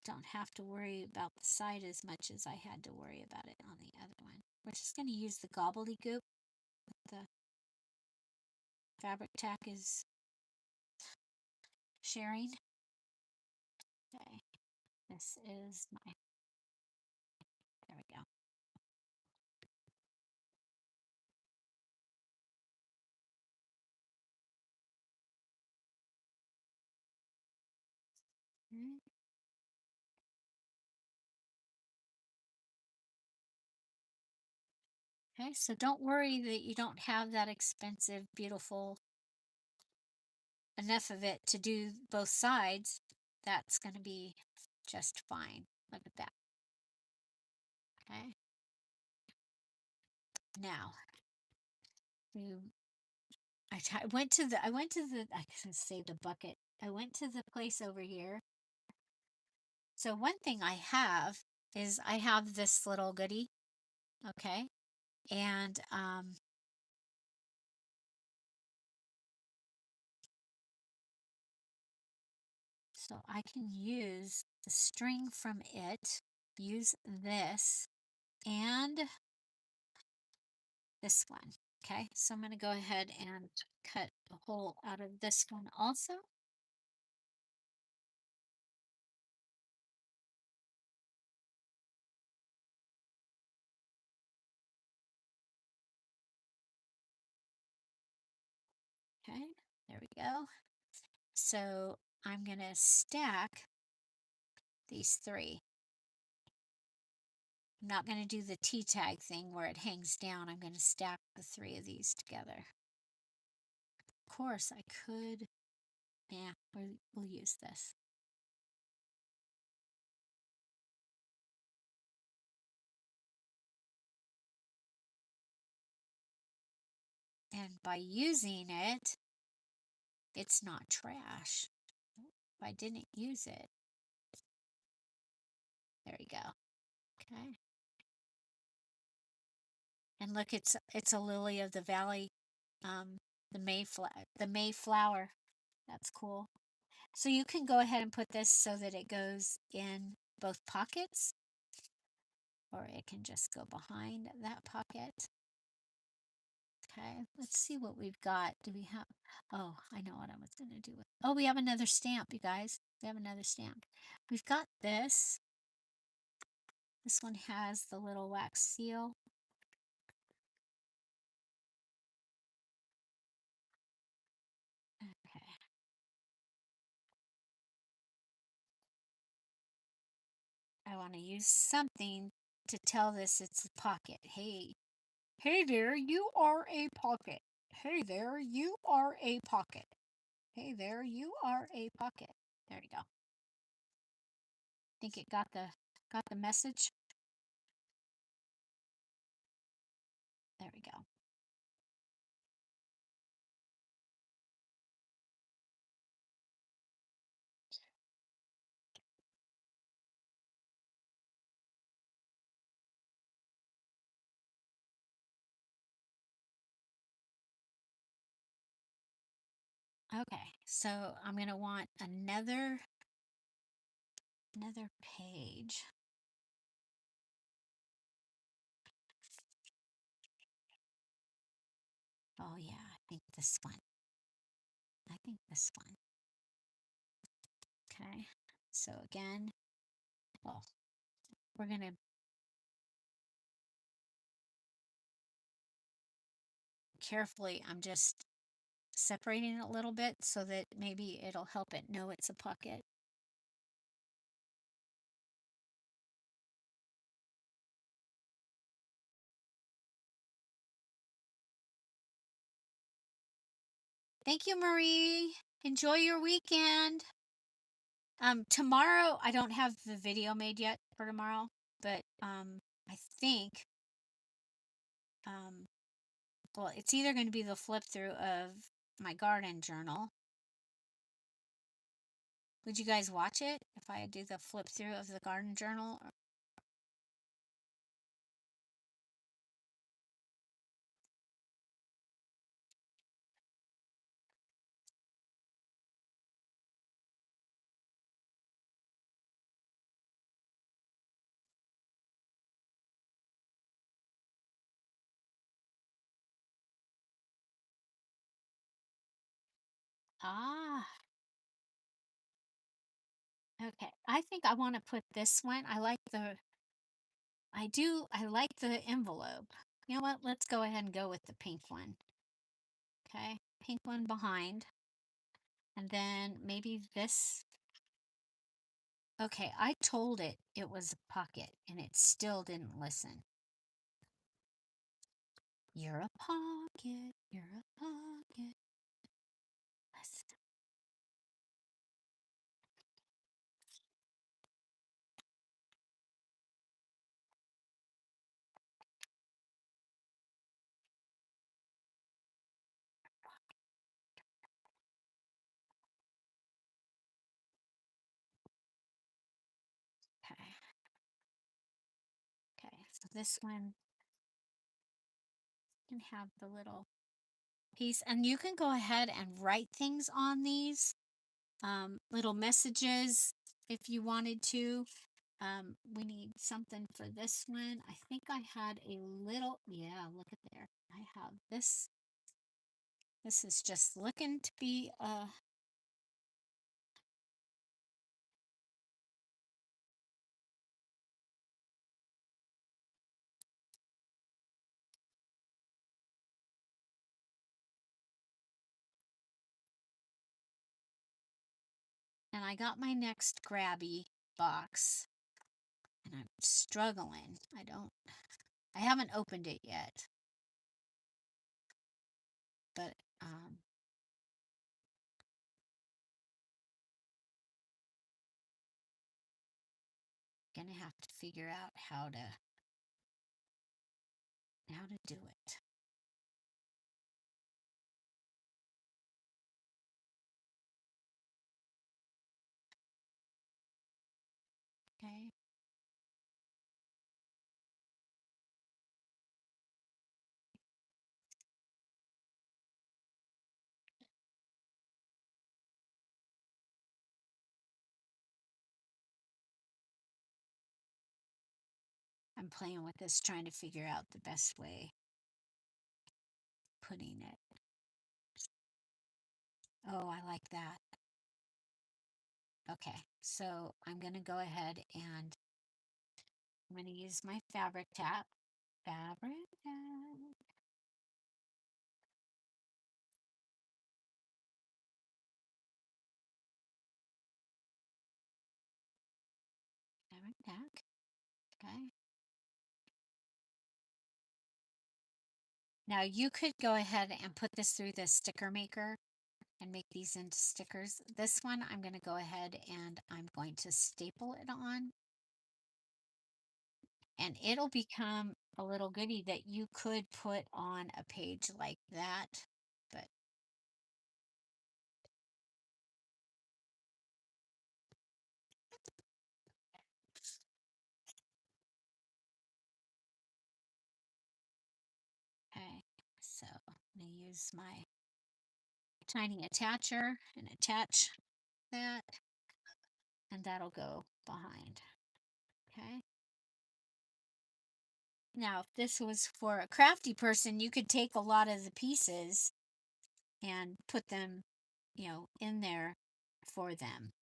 don't have to worry about the side as much as I had to worry about it on the other one. We're just going to use the gobbledygook. The fabric tack is sharing. Okay, this is my, there we go. Okay, so don't worry that you don't have that expensive, beautiful, enough of it to do both sides. That's going to be just fine. Look at that. Okay. Now, you, I went to the, I can say the bucket. I went to the place over here. So one thing I have is I have this little goodie. Okay. And, so I can use the string from it, use this, and this one. Okay, so I'm going to go ahead and cut a hole out of this one also. Okay, there we go. So I'm going to stack these three. I'm not going to do the T-tag thing where it hangs down. I'm going to stack the three of these together. Of course, I could, yeah, we'll use this. And by using it, it's not trash. If I didn't use it, there you go. Okay. And look, it's a lily of the valley, um, the Mayflower. That's cool. So you can go ahead and put this so that it goes in both pockets, or it can just go behind that pocket. Okay, let's see what we've got. Do we have, oh, I know what I was going to do with, oh, we have another stamp, you guys. We have another stamp. We've got this. This one has the little wax seal. Okay. I want to use something to tell this it's a pocket. Hey, hey there, you are a pocket. Hey there, you are a pocket. Hey there, you are a pocket. There you go. Think it got the message? There we go. Okay, so I'm gonna want another page. Oh yeah, I think this one. I think this one. Okay. So again, well, we're gonna carefully, I'm just separating it a little bit so that maybe it'll help it know it's a pocket. Thank you, Marie. Enjoy your weekend. Tomorrow I don't have the video made yet for tomorrow, but I think um well, it's either going to be the flip through of my garden journal. Would you guys watch it if I do the flip through of the garden journal? Ah, okay. I think I want to put this one. I like the envelope. You know what? Let's go ahead and go with the pink one. Okay. Pink one behind. And then maybe this. Okay. I told it was a pocket and it still didn't listen. You're a pocket. You're a pocket. Listen. Okay. Okay. So this one can have the little piece. And you can go ahead and write things on these little messages if you wanted to. We need something for this one. I think I had a little, yeah, look at there. I have this. This is just looking to be and I got my next grabby box and I'm struggling. I haven't opened it yet, but gonna have to figure out how to do it. Okay. I'm playing with this, trying to figure out the best way putting it. Oh, I like that. Okay, so I'm going to go ahead and I'm going to use my fabric tap. Fabric tap. Fabric tap. Okay. Now you could go ahead and put this through the sticker maker and make these into stickers. This one I'm going to go ahead and I'm going to staple it on and it'll become a little goodie that you could put on a page like that. But okay, so I'm going to use my tiny attacher and attach that, and that'll go behind. Okay. Now, if this was for a crafty person, you could take a lot of the pieces and put them, in there for them.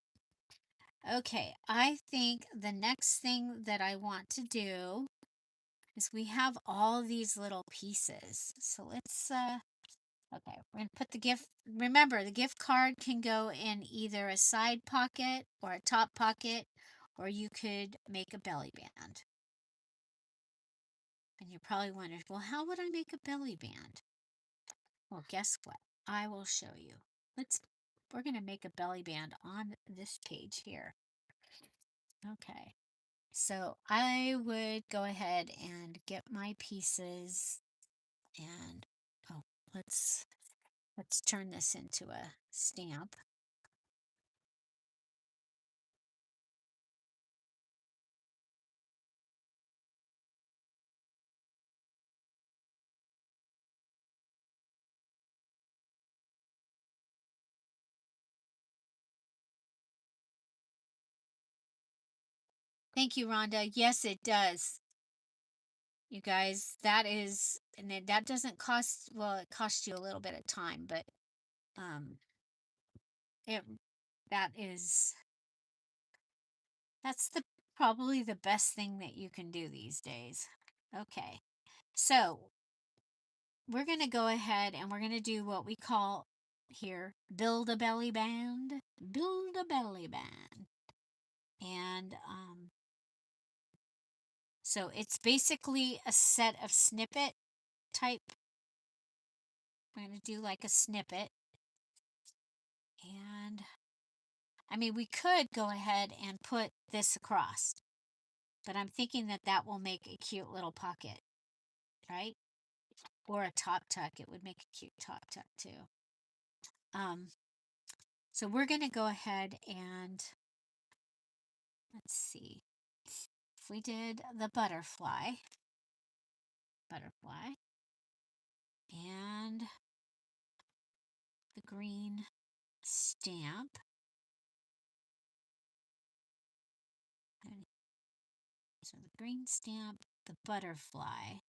Okay, I think the next thing that I want to do is we have all these little pieces. So let's okay, we're going to put the gift. Remember, the gift card can go in either a side pocket or a top pocket, or you could make a belly band. And you're probably wondering, well, how would I make a belly band? Well, guess what? I will show you. We're going to make a belly band on this page here. Okay. So I would go ahead and get my pieces and, oh, let's turn this into a stamp. Thank you, Rhonda. Yes, it does. You guys, that doesn't cost, well, it costs you a little bit of time, but um it that is that's the probably the best thing that you can do these days. Okay. So, we're going to go ahead and we're going to do what we call here build a belly band. Build a belly band. And so it's basically a set of snippet type. We're going to do like a snippet. And I mean, we could go ahead and put this across, but I'm thinking that that will make a cute little pocket, right? Or a top tuck. It would make a cute top tuck too. Um, so we're going to go ahead and let's see. If we did the butterfly, and the green stamp, and so the green stamp, the butterfly,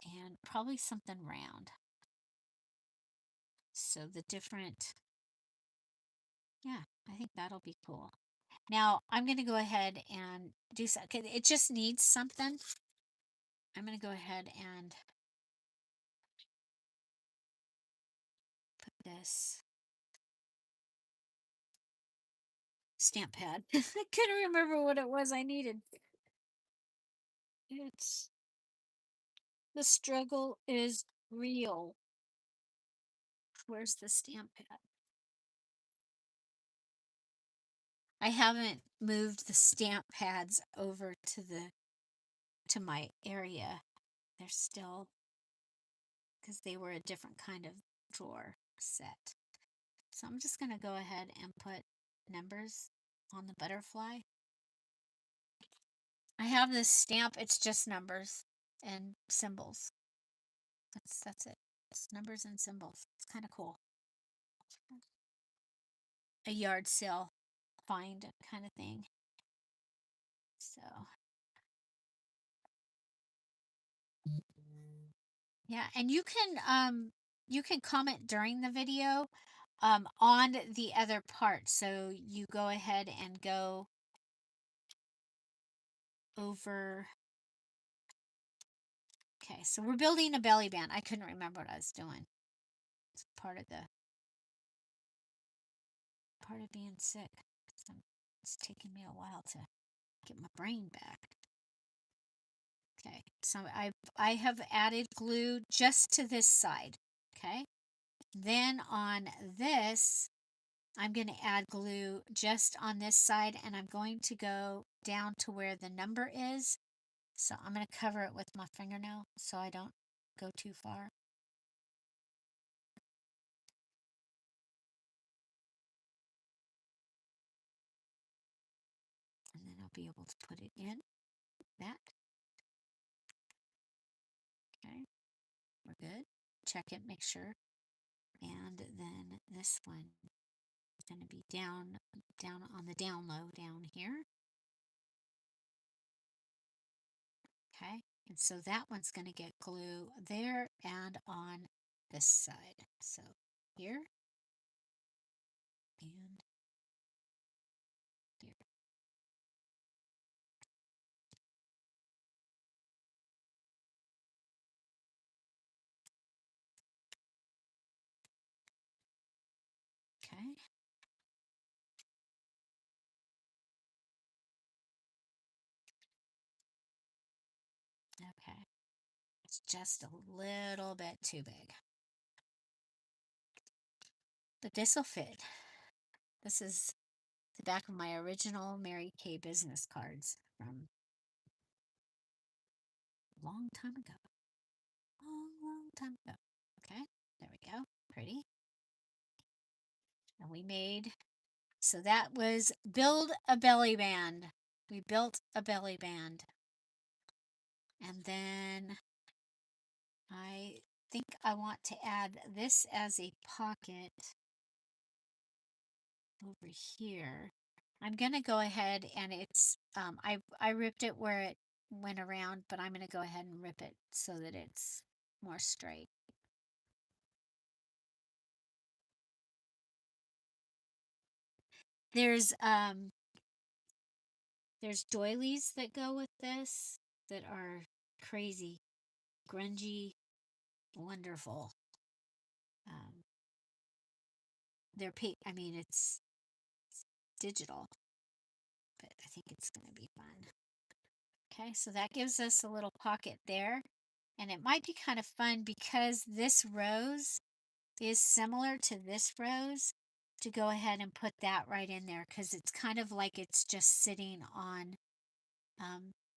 and probably something round. So the different, yeah, I think that'll be cool. Now I'm going to go ahead and do something. It just needs something. I'm going to go ahead and put this stamp pad. I couldn't remember what it was I needed. It's the struggle is real. Where's the stamp pad? I haven't moved the stamp pads over to my area. They're still because they were a different kind of drawer set. So I'm just going to go ahead and put numbers on the butterfly. I have this stamp, it's just numbers and symbols. That's it. It's numbers and symbols. It's kind of cool. A yard sale find kind of thing. So yeah, and you can comment during the video on the other part. So you go ahead and go over. Okay, so we're building a belly band. I couldn't remember what I was doing. It's part of being sick. So it's taking me a while to get my brain back. Okay, so I have added glue just to this side. Okay, then on this, I'm going to add glue just on this side, and I'm going to go down to where the number is. So I'm going to cover it with my fingernail so I don't go too far. And then I'll be able to put it in that. Okay, we're good. Check it, make sure. And then this one is going to be down on the down low down here. Okay, and so that one's going to get glue there and on this side. So here and here. Okay. Okay. It's just a little bit too big. But this will fit. This is the back of my original Mary Kay business cards from a long time ago. Long time ago. Okay, there we go. Pretty. And we made, so that was build a belly band. We built a belly band. And then I think I want to add this as a pocket over here. I'm going to go ahead and it's, I ripped it where it went around, but I'm going to go ahead and rip it so that it's more straight. There's there's doilies that go with this that are crazy, grungy, wonderful. Um, they're I mean, it's digital, but I think it's going to be fun. Okay, so that gives us a little pocket there. And it might be kind of fun because this rose is similar to this rose to go ahead and put that right in there because it's kind of like it's just sitting on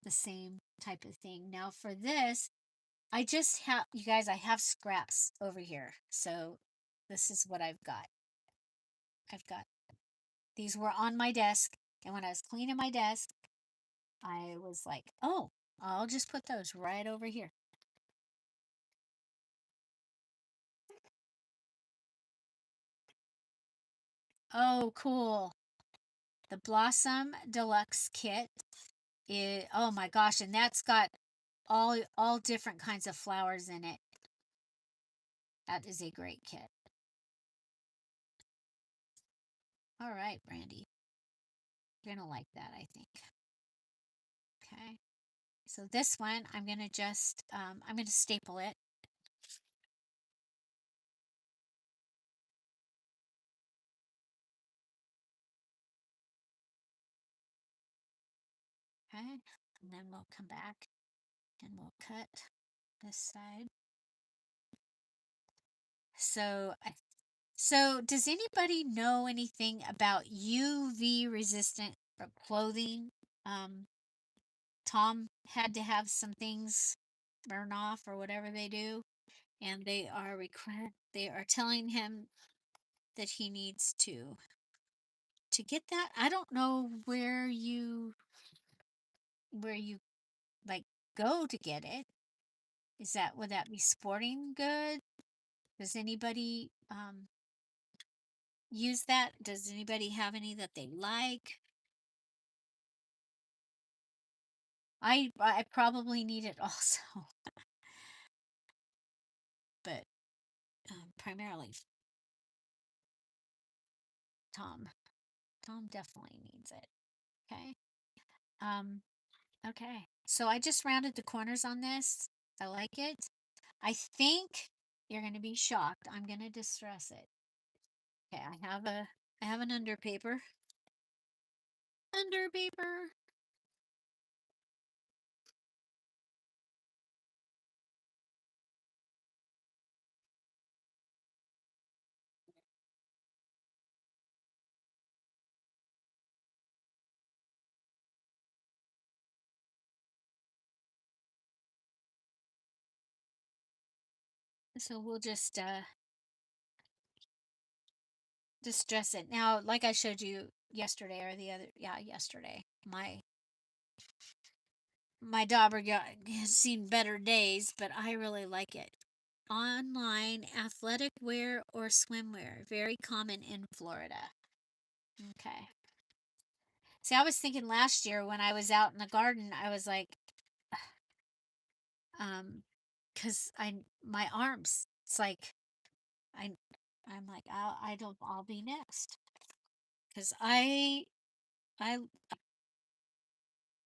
the same type of thing. Now for this, I just have, you guys, I have scraps over here. So this is what I've got. I've got, these were on my desk. And when I was cleaning my desk, I was like, oh, I'll just put those right over here. Oh, cool. The Blossom Deluxe Kit is, oh my gosh, and that's got all different kinds of flowers in it. That is a great kit. All right, Brandy. You're gonna like that, I think. Okay. So this one, I'm gonna just, I'm gonna staple it. Okay. And then we'll come back and we'll cut this side. So, so does anybody know anything about UV resistant clothing? Um, Tom had to have some things burn off or whatever they do, and they are telling him that he needs to get that. I don't know where you like go to get it. Is that would that be sporting good? Does anybody use that? Does anybody have any that they like? I probably need it also, but primarily Tom. Tom definitely needs it. Okay. Um, okay. So I just rounded the corners on this. I like it. I think you're going to be shocked. I'm going to distress it. Okay, I have an under paper. Under paper. So we'll just distress it. Now, like I showed you yesterday or the other, yeah, yesterday. My daughter has seen better days, but I really like it. Online athletic wear or swimwear, very common in Florida. Okay. See, I was thinking last year when I was out in the garden, I was like, um, cause my arms, it's like, I, I'm like, I'll be next. Cause I,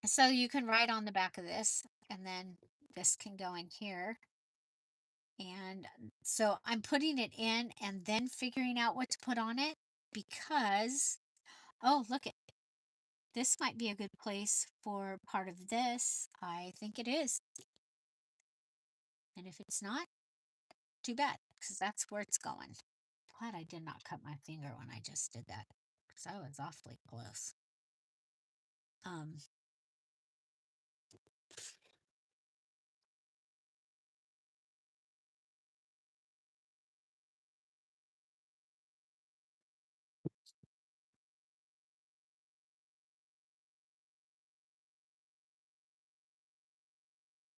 so you can write on the back of this and then this can go in here. And so I'm putting it in and then figuring out what to put on it because, oh, look at this might be a good place for part of this. I think it is. And if it's not, too bad, because that's where it's going. Glad I did not cut my finger when I just did that, because I was awfully close. Um,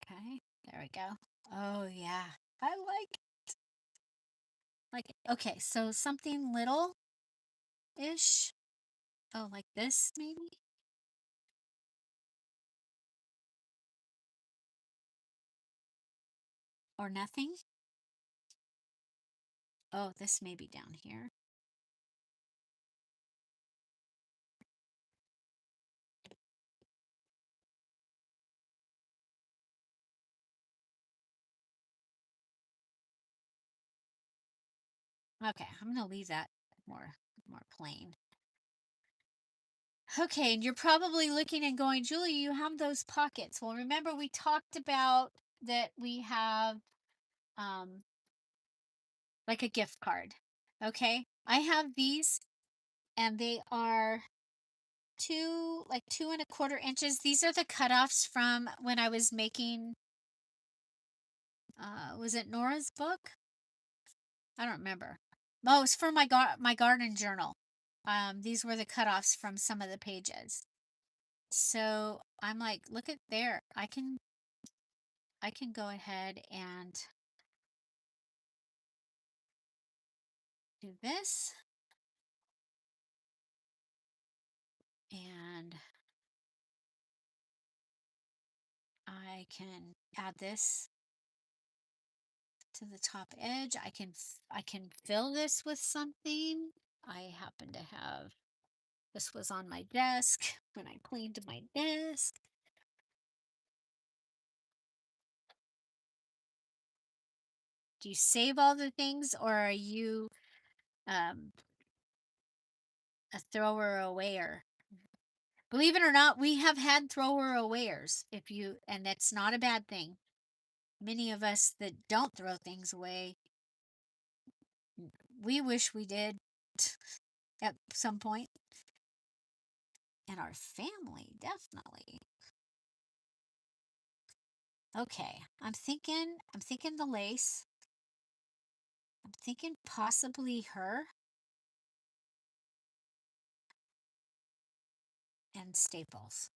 okay, there we go. Oh yeah, I like it. Okay, so something little-ish. Oh, like this maybe, or nothing. Oh, this may be down here. Okay, I'm gonna leave that more plain. Okay, and you're probably looking and going, Julie, you have those pockets. Well, remember we talked about that we have um like a gift card. Okay, I have these, and they are 2 1/4 inches. These are the cutoffs from when I was making. Was it Nora's book? I don't remember. Oh, it's for my garden journal. These were the cutoffs from some of the pages. So I'm like, look at there. I can go ahead and do this, and I can add this to the top edge. I can fill this with something. I happen to have this was on my desk when I cleaned my desk. Do you save all the things, or are you um, a thrower awayer? Believe it or not, we have had thrower awayers. And that's not a bad thing. Many of us that don't throw things away, we wish we did at some point in our family, definitely. Okay, I'm thinking the lace. I'm thinking possibly her and staples.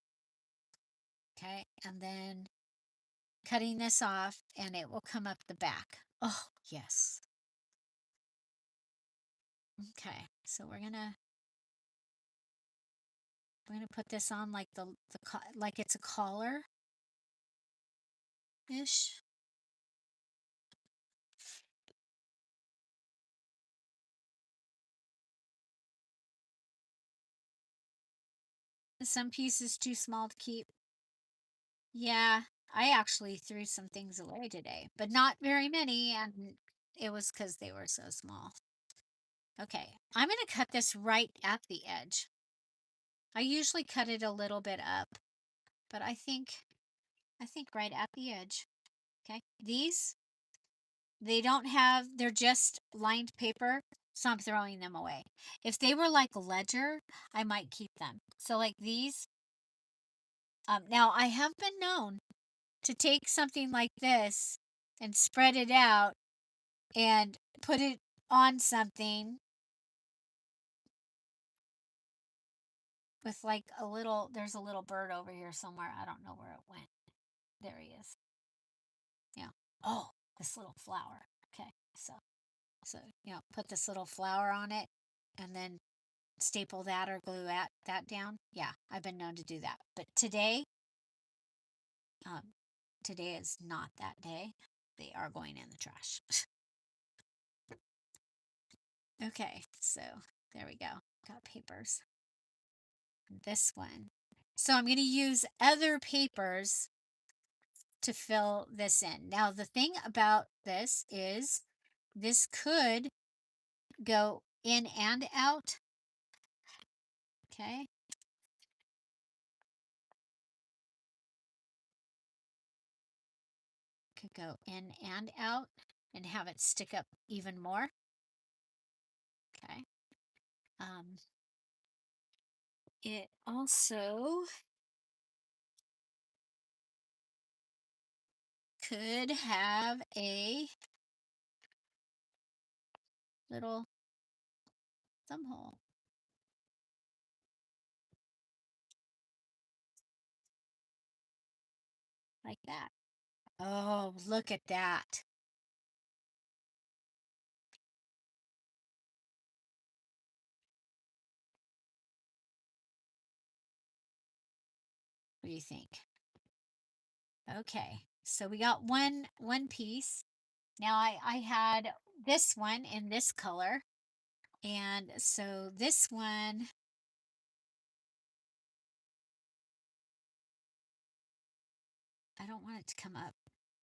Okay, and then cutting this off and it will come up the back. Oh, yes. Okay, so we're gonna put this on like like it's a collar ish. Some pieces too small to keep. Yeah, I actually threw some things away today, but not very many, and it was because they were so small. Okay, I'm gonna cut this right at the edge. I usually cut it a little bit up, but I think right at the edge. Okay, they're just lined paper, so I'm throwing them away. If they were like ledger, I might keep them. So like these, now I have been known to take something like this and spread it out and put it on something with like there's a little bird over here somewhere. I don't know where it went. There he is. Yeah. Oh, this little flower. Okay. So put this little flower on it and then staple that or glue that down. Yeah, I've been known to do that. But um, today is not that day. They are going in the trash. Okay, so there we go. Got papers. This one. So I'm going to use other papers to fill this in. Now, the thing about this is this could go in and out. Okay. Could go in and out and have it stick up even more. Okay. Um, it also could have a little thumb hole like that. Oh, look at that. What do you think? Okay, so we got one piece. Now I had this one in this color, and so this one, I don't want it to come up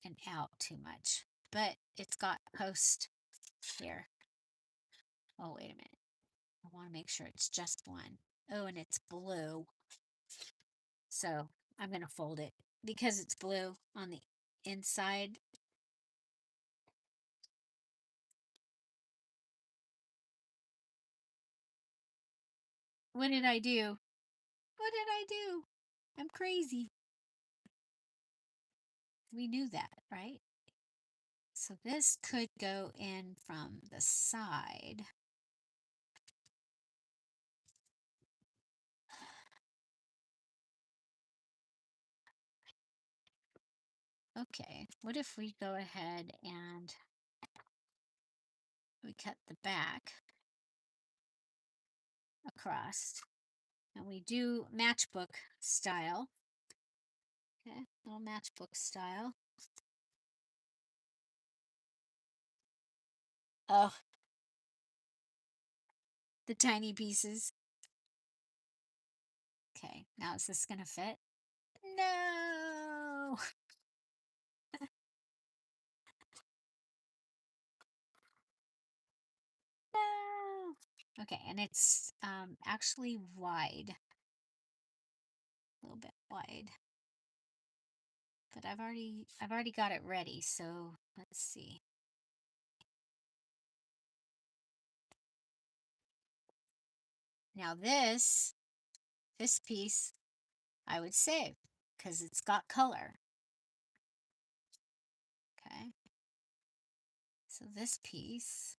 and out too much, but it's got post here. Oh, wait a minute. I want to make sure it's just one. Oh, and it's blue. So I'm going to fold it because it's blue on the inside. What did I do? What did I do? I'm crazy. We knew that, right? So this could go in from the side. Okay, what if we go ahead and we cut the back across and we do matchbook style. Okay, little matchbook style. Oh, the tiny pieces. Okay, now is this gonna fit? No. No. Okay, and it's actually wide, a little bit wide. But I've already got it ready, so let's see. Now this piece I would save because it's got color. Okay. So this piece,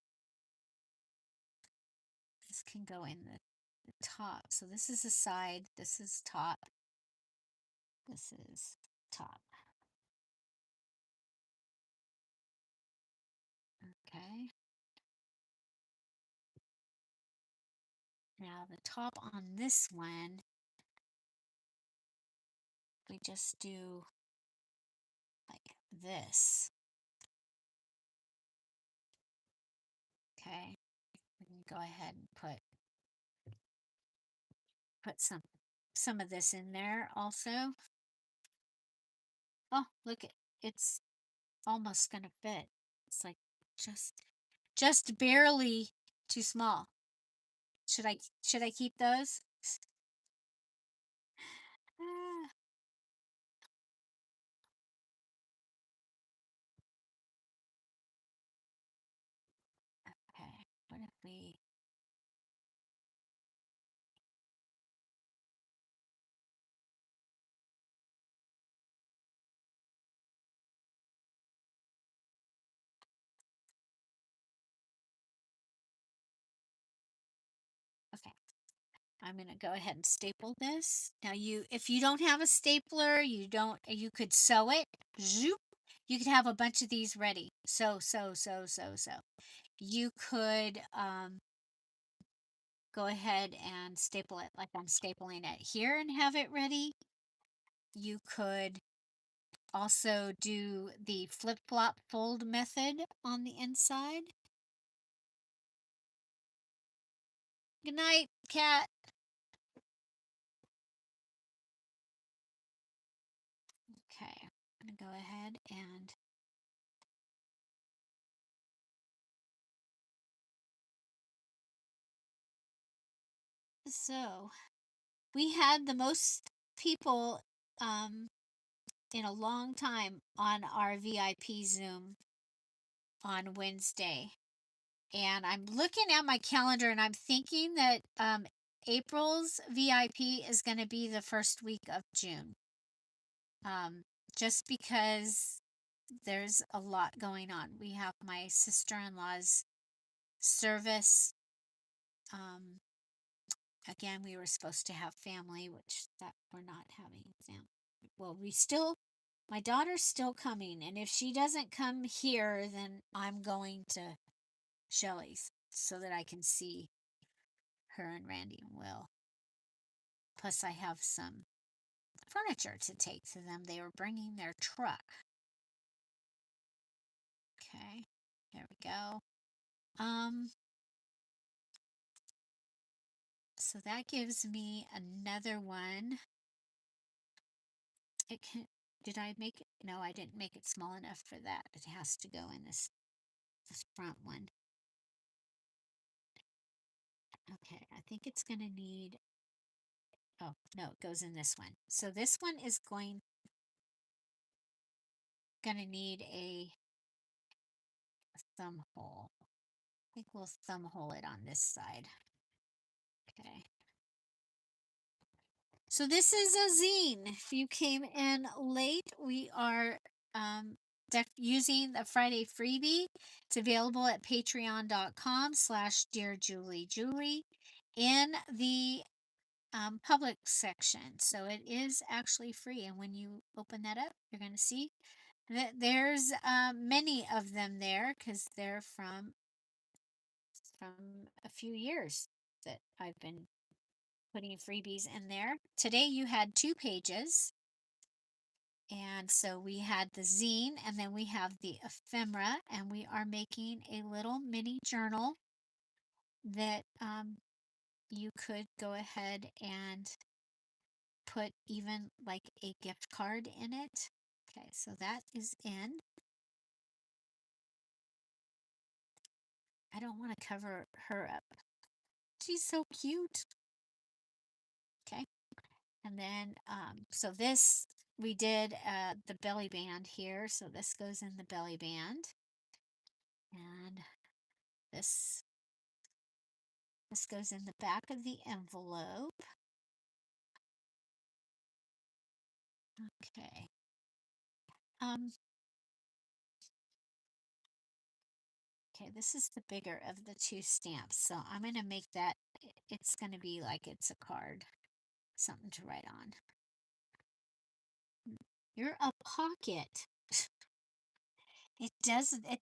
this can go in the top. So this is the side, this is top, this is top. Okay. Now the top on this one, we just do like this. Okay. We can go ahead and put some of this in there also. Oh, look it, it's almost gonna fit. It's like just just barely too small. Should I keep those? Ah, okay. What if we okay. I'm gonna go ahead and staple this. Now if you don't have a stapler, you could sew it. Zoop. You could have a bunch of these ready. So. You could go ahead and staple it like I'm stapling it here and have it ready. You could also do the flip-flop fold method on the inside. Good night, cat. Okay, I'm gonna go ahead and so we had the most people in a long time on our VIP Zoom on Wednesday. And I'm looking at my calendar and I'm thinking that April's VIP is going to be the first week of June. Just because there's a lot going on. We have my sister-in-law's service. Um, Again, we were supposed to have family, which that we're not having family. Well, my daughter's still coming, and if she doesn't come here, then I'm going to Shelly's so that I can see her and Randy and Will. Plus, I have some furniture to take to them. They were bringing their truck. Okay, there we go. So that gives me another one. It can, did I make it? No, I didn't make it small enough for that. It has to go in this front one. Okay, I think it's going to need, oh, no, it goes in this one. So this one is going to need a thumb hole. I think we'll thumb hole it on this side. Okay. So this is a zine. If you came in late, we are using the Friday freebie. It's available at patreon.com/dearjuliejulie in the public section. So it is actually free. And when you open that up, you're going to see that there's many of them there because they're from a few years that I've been putting freebies in there. Today you had 2 pages. And so we had the zine and then we have the ephemera, and we are making a little mini journal that you could go ahead and put even like a gift card in it. Okay, so that is in. I don't want to cover her up. She's so cute. Okay. And then, so this, we did the belly band here. So this goes in the belly band. And this goes in the back of the envelope. Okay. Um, okay, this is the bigger of the 2 stamps. So I'm going to make that, it's going to be like it's a card, something to write on. You're a pocket. It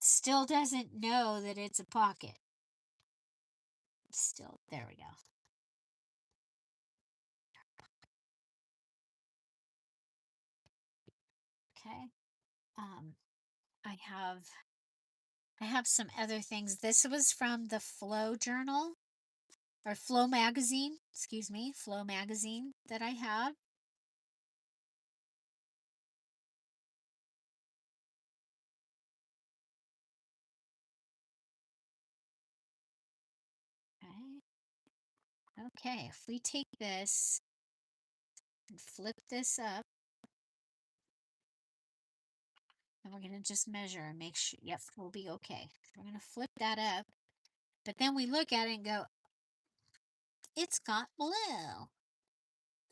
still doesn't know that it's a pocket. Still, there we go. Okay. Um, I have some other things. This was from the Flow journal or Flow magazine, excuse me, Flow magazine that I have. Okay. Okay, if we take this and flip this up, and we're going to just measure and make sure, yep, we'll be okay. We're going to flip that up, but then we look at it and go, it's got blue.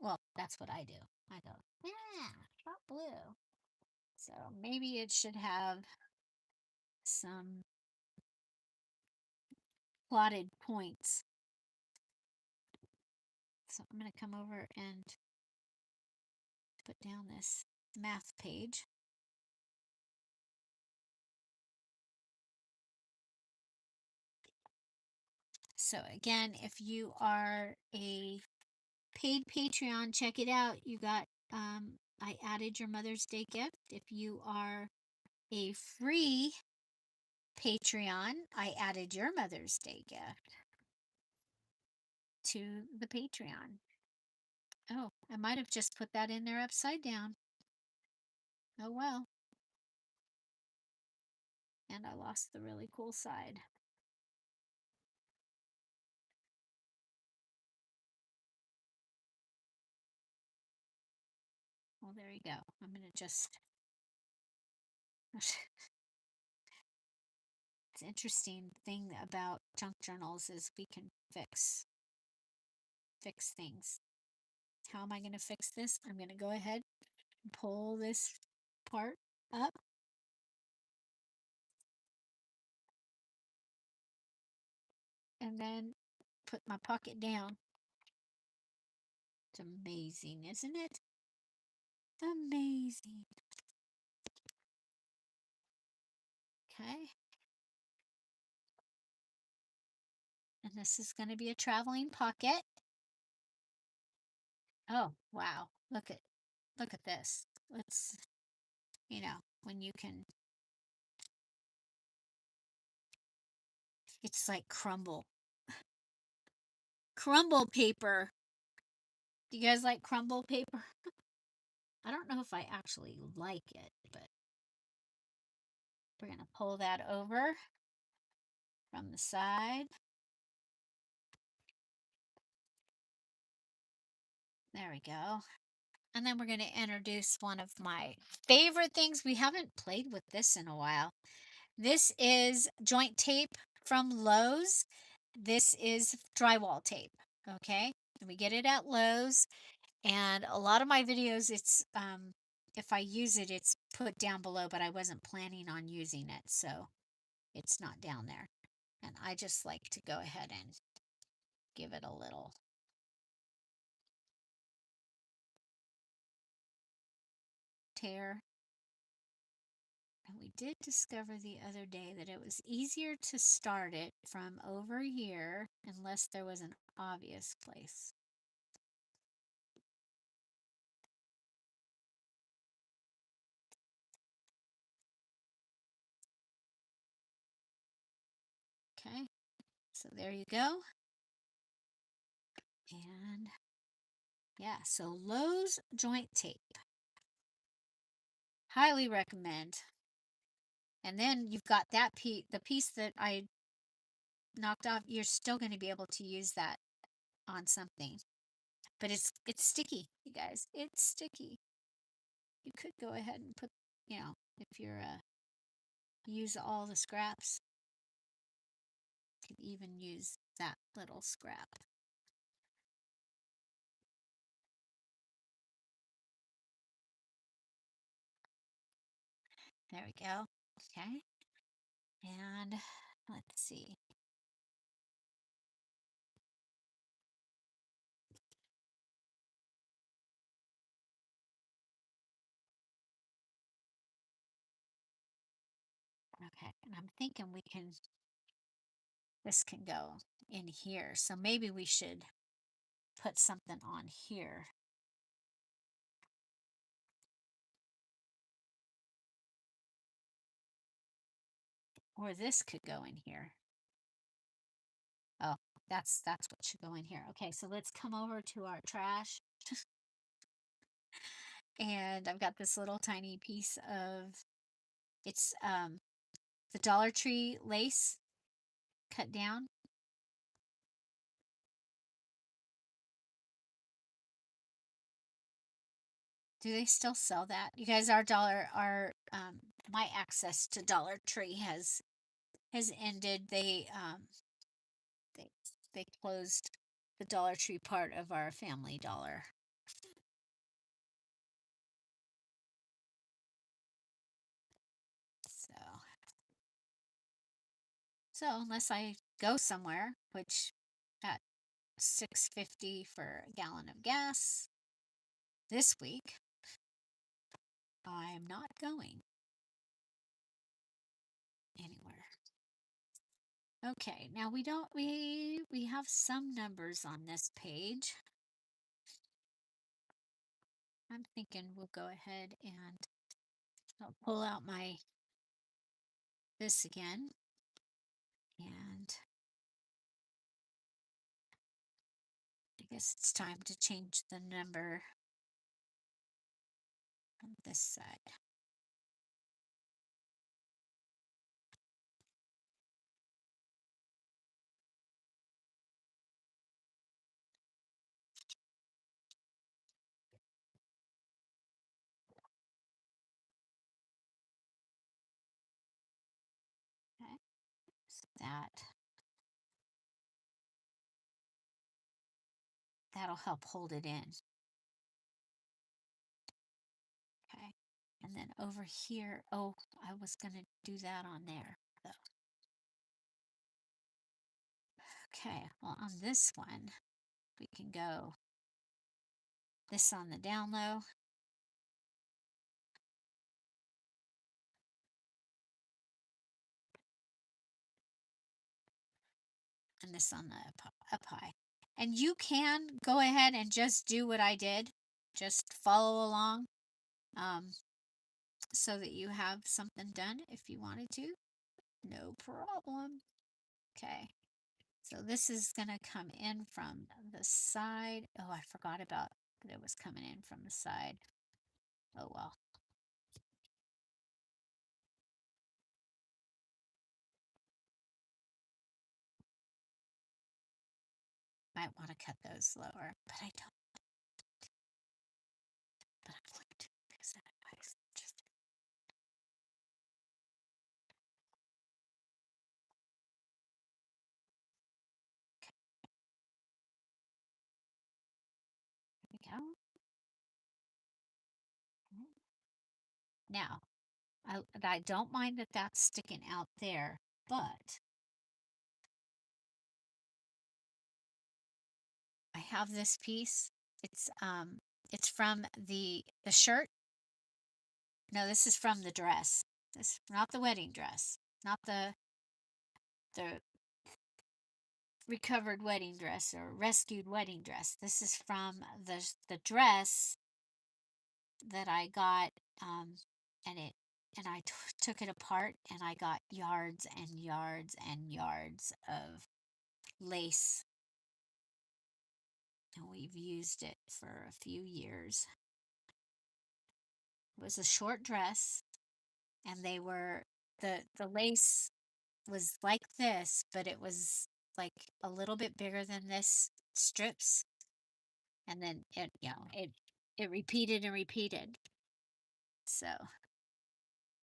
Well, that's what I do. I go, yeah, it's got blue. So maybe it should have some plotted points. So I'm going to come over and put down this math page. So again, if you are a paid Patreon, check it out. You got, I added your Mother's Day gift. If you are a free Patreon, I added your Mother's Day gift to the Patreon. Oh, I might have just put that in there upside down. Oh well. And I lost the really cool side. Well, there you go. I'm going to just. It's interesting thing about junk journals is we can fix things. How am I going to fix this? I'm going to go ahead and pull this part up. And then put my pocket down. It's amazing, isn't it? Amazing. Okay. And this is going to be a traveling pocket. Oh, wow. Look at this. Let's, when you can, it's like crumble paper. Do you guys like crumble paper? I don't know if I actually like it, but we're going to pull that over from the side. There we go. And then we're going to introduce one of my favorite things. We haven't played with this in a while. This is joint tape from Lowe's. This is drywall tape. Okay. And we get it at Lowe's. And a lot of my videos, if I use it, it's put down below, but I wasn't planning on using it. So it's not down there. And I just like to go ahead and give it a little tear. And we did discover the other day that it was easier to start it from over here unless there was an obvious place. Okay, so there you go. And yeah, so Lowe's joint tape. Highly recommend. And then you've got that piece, the piece that I knocked off, you're still going to be able to use that on something. But it's sticky, you guys. It's sticky. You could go ahead and put, if you're use all the scraps, you could even use that little scrap. There we go. Okay. And let's see. Okay. And I'm thinking this can go in here. So maybe we should put something on here. Or this could go in here. Oh, that's what should go in here. Okay, so let's come over to our trash. And I've got this little tiny piece of, it's the Dollar Tree lace cut down. Do they still sell that? You guys, my access to Dollar Tree has ended. They they closed the Dollar Tree part of our Family Dollar. So unless I go somewhere, which at $6.50 for a gallon of gas this week, I'm not going anywhere. Okay, now we have some numbers on this page. I'm thinking we'll go ahead and I'll pull out this again, and I guess it's time to change the number on this side. Okay, so that'll help hold it in. Okay, and then over here, oh, I was gonna do that on there though. Okay, well on this one, we can go this on the down low. And this on the up high. And you can go ahead and just do what I did. Just follow along, um, so that you have something done if you wanted to. No problem. Okay. So this is going to come in from the side. Oh, I forgot about that it was coming in from the side. Oh, well. Might want to cut those lower, but I don't. Now, I don't mind that that's sticking out there, but I have this piece. It's from the shirt. No, this is from the dress. This not the wedding dress, not the recovered wedding dress or rescued wedding dress. This is from the dress that I got, and it and I took it apart and I got yards and yards and yards of lace, and we've used it for a few years. It was a short dress, and the lace was like this, but it was like a little bit bigger than this strips, and then it repeated and repeated. So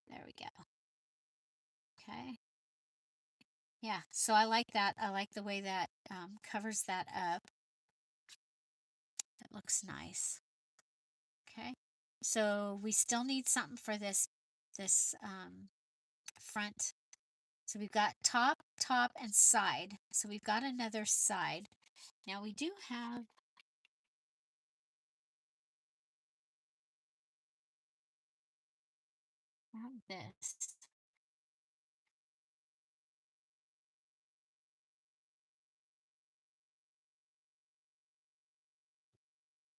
there we go. Okay. Yeah, so I like that. I like the way that covers that up. It looks nice. Okay. So we still need something for this front. So we've got top, top, and side. So we've got another side. Now we do have this.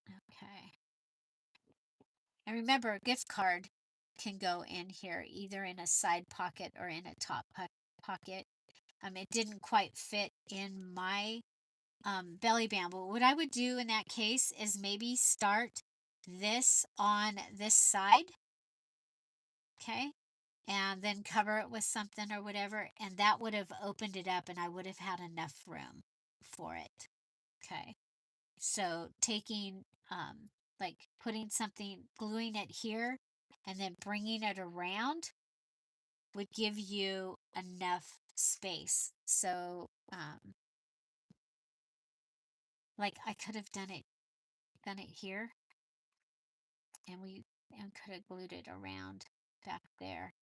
Okay. And remember, a gift card can go in here, either in a side pocket or in a top pocket. It didn't quite fit in my belly band, but what I would do in that case is maybe start this on this side, okay, and then cover it with something or whatever, and that would have opened it up, and I would have had enough room for it. Okay, so taking like putting something, gluing it here, and then bringing it around would give you enough space. So like I could have done it here, and we and could have glued it around back there.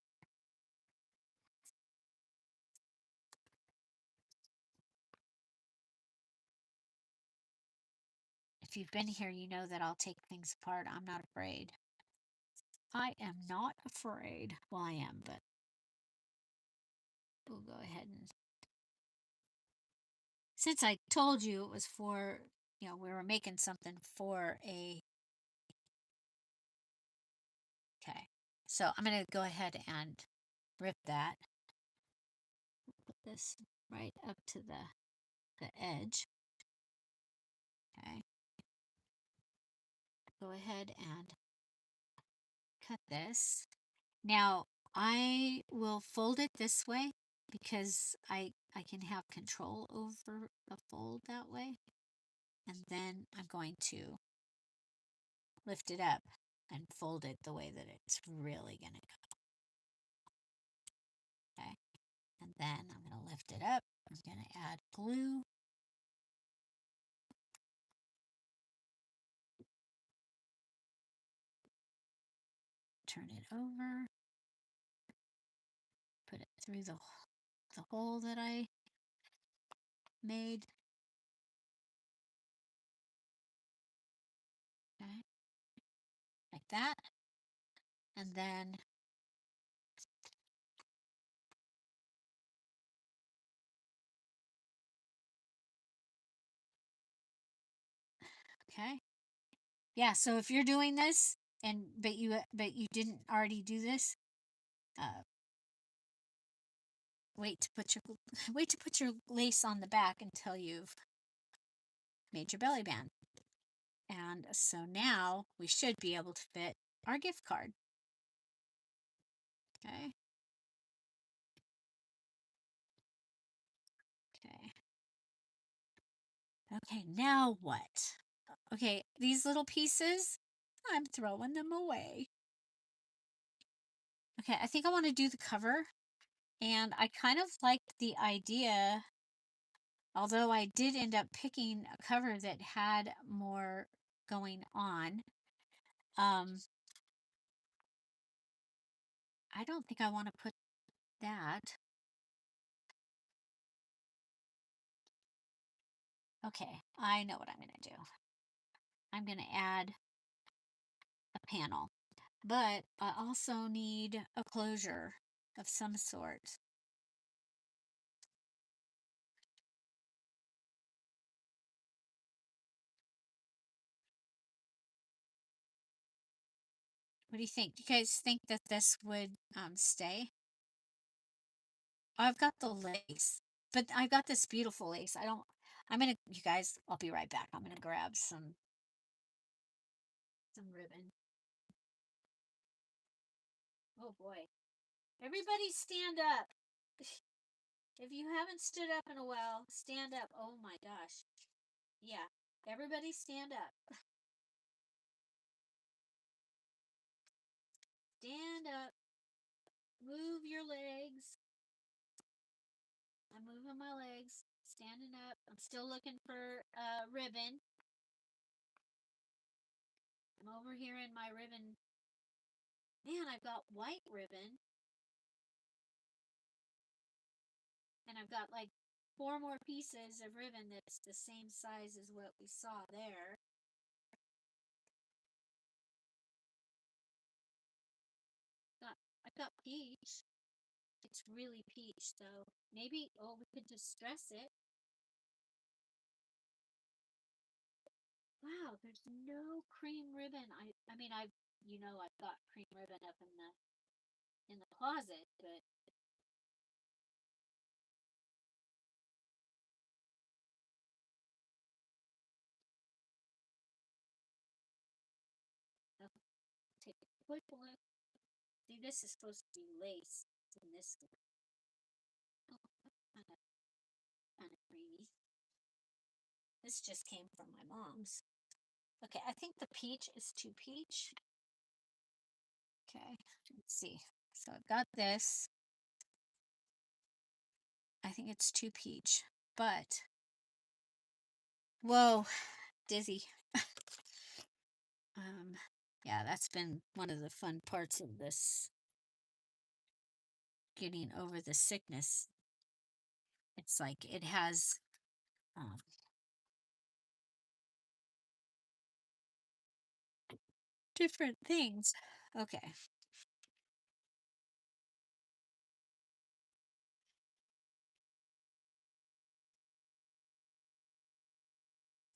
If you've been here, you know that I'll take things apart. I'm not afraid. I am not afraid. Well, I am, but we'll go ahead and, since I told you it was for, we were making something for a, okay. So I'm going to go ahead and rip that. Put this right up to the edge. Okay. Go ahead and cut this. Now, I will fold it this way because I can have control over the fold that way. And then I'm going to lift it up and fold it the way that it's really going to go. Okay. And then I'm going to lift it up. I'm going to add glue. Turn it over. Put it through the hole that I made. Okay. Like that. And then okay. Yeah, so if you're doing this and but you didn't already do this, uh, wait to put your wait to put your lace on the back until you've made your belly band. And so now we should be able to fit our gift card. Okay. Okay. Okay, now what? Okay, these little pieces, I'm throwing them away. Okay, I think I want to do the cover. And I kind of liked the idea, although I did end up picking a cover that had more going on. Um, I don't think I want to put that. Okay, I know what I'm going to do. I'm going to add a panel, but I also need a closure of some sort. What do you think? Do you guys think that this would stay? I've got the lace, but I got this beautiful lace. You guys, I'll be right back. I'm gonna grab some ribbon. Oh boy. Everybody stand up. If you haven't stood up in a while, stand up. Oh my gosh. Yeah. Everybody stand up. Stand up. Move your legs. I'm moving my legs. Standing up. I'm still looking for ribbon. I'm over here in my ribbon. Man, I've got white ribbon. And I've got like 4 more pieces of ribbon that's the same size as what we saw there. I've got peach. It's really peach, so maybe, oh, we could just stress it. Wow, there's no cream ribbon. I mean, I've got cream ribbon up in the closet, but I'll take a quick look. See, this is supposed to be lace in this one. Oh, kind of creamy. This just came from my mom's. Okay, I think the peach is too peach. Okay, let's see. So I've got this. I think it's too peach, but whoa, dizzy. Um, yeah, that's been one of the fun parts of this, getting over the sickness. It's like it has um, different things. Okay.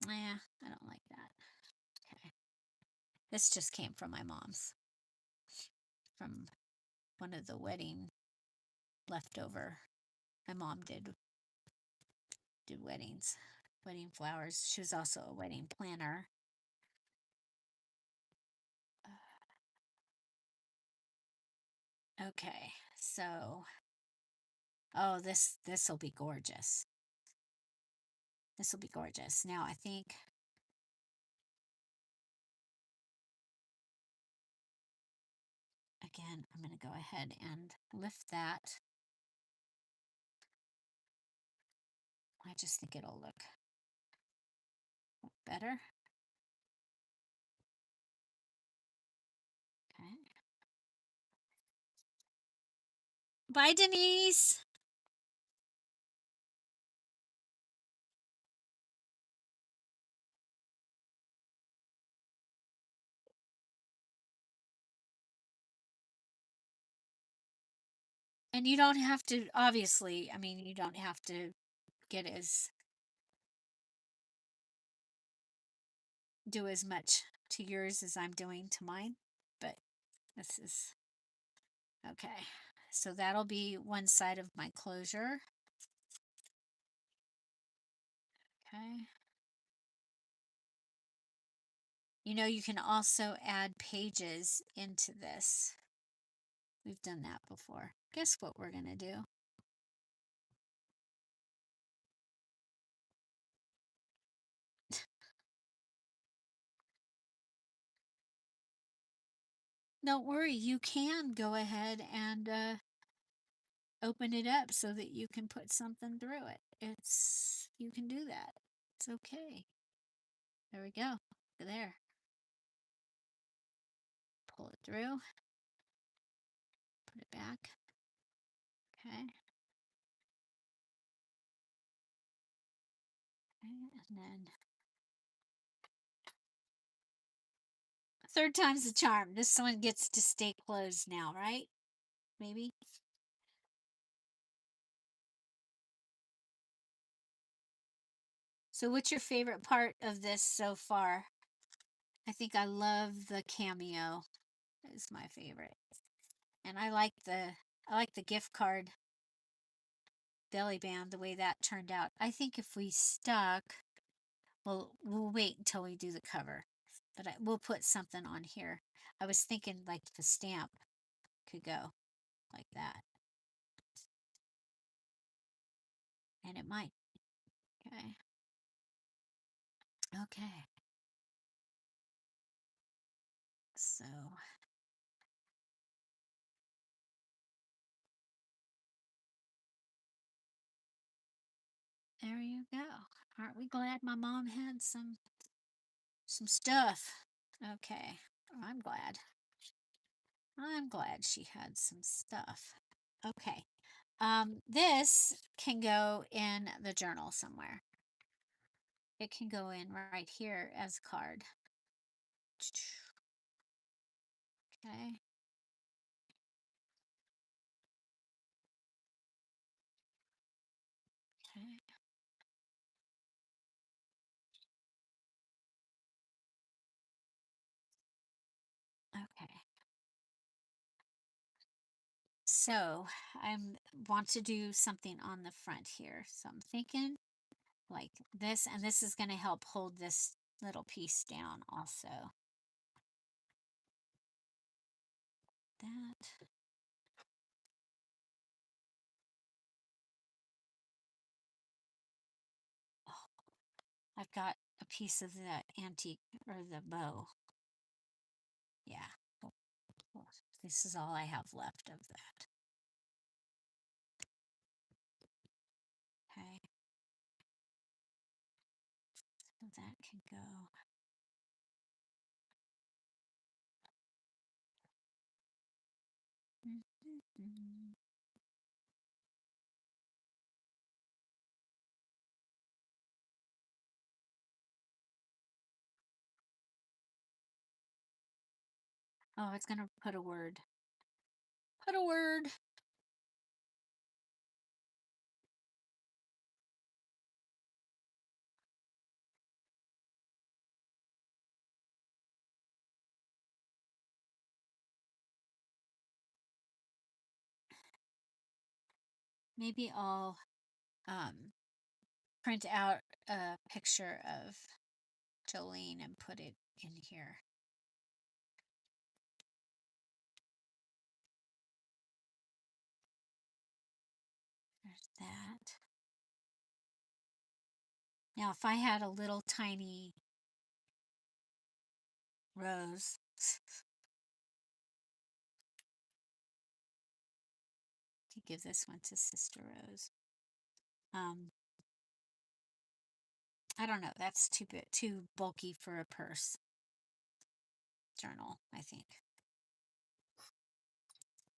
Yeah, I don't like that. Okay. This just came from my mom's, from one of the wedding leftover. My mom did weddings, wedding flowers. She was also a wedding planner. Okay, so oh, this will be gorgeous. This will be gorgeous. Now I think again, I'm going to go ahead and lift that. I just think it'll look better. Okay. Bye, Denise. And you don't have to, obviously, I mean, you don't have to get do as much to yours as I'm doing to mine, but this is okay. So that'll be one side of my closure. Okay. You can also add pages into this. We've done that before. Guess what we're going to do? Don't worry, you can go ahead and open it up so that you can put something through it. You can do that. It's okay. There we go. There. Pull it through. Put it back. Okay. Okay, and then third time's the charm. This one gets to stay closed now, right? Maybe. So what's your favorite part of this so far? I think I love the cameo. Is my favorite. And I like the gift card belly band, the way that turned out. I think if we stuck, well, we'll wait until we do the cover. But we'll put something on here. I was thinking like the stamp could go like that. And it might. Okay. Okay. So there you go. Aren't we glad my mom had some stuff? Okay. I'm glad. I'm glad she had some stuff. Okay. This can go in the journal somewhere. It can go in right here as a card. Okay. Okay. Okay. So I want to do something on the front here. So I'm thinking like this, and this is going to help hold this little piece down also. That. Oh, I've got a piece of the antique or the bow. Yeah. Well, this is all I have left of that. Okay. So that can go. Oh, it's going to put a word. Put a word. Maybe I'll um, print out a picture of Jolene and put it in here. There's that. Now, if I had a little tiny rose, to give this one to Sister Rose. Um, I don't know. That's too bulky for a purse journal. I think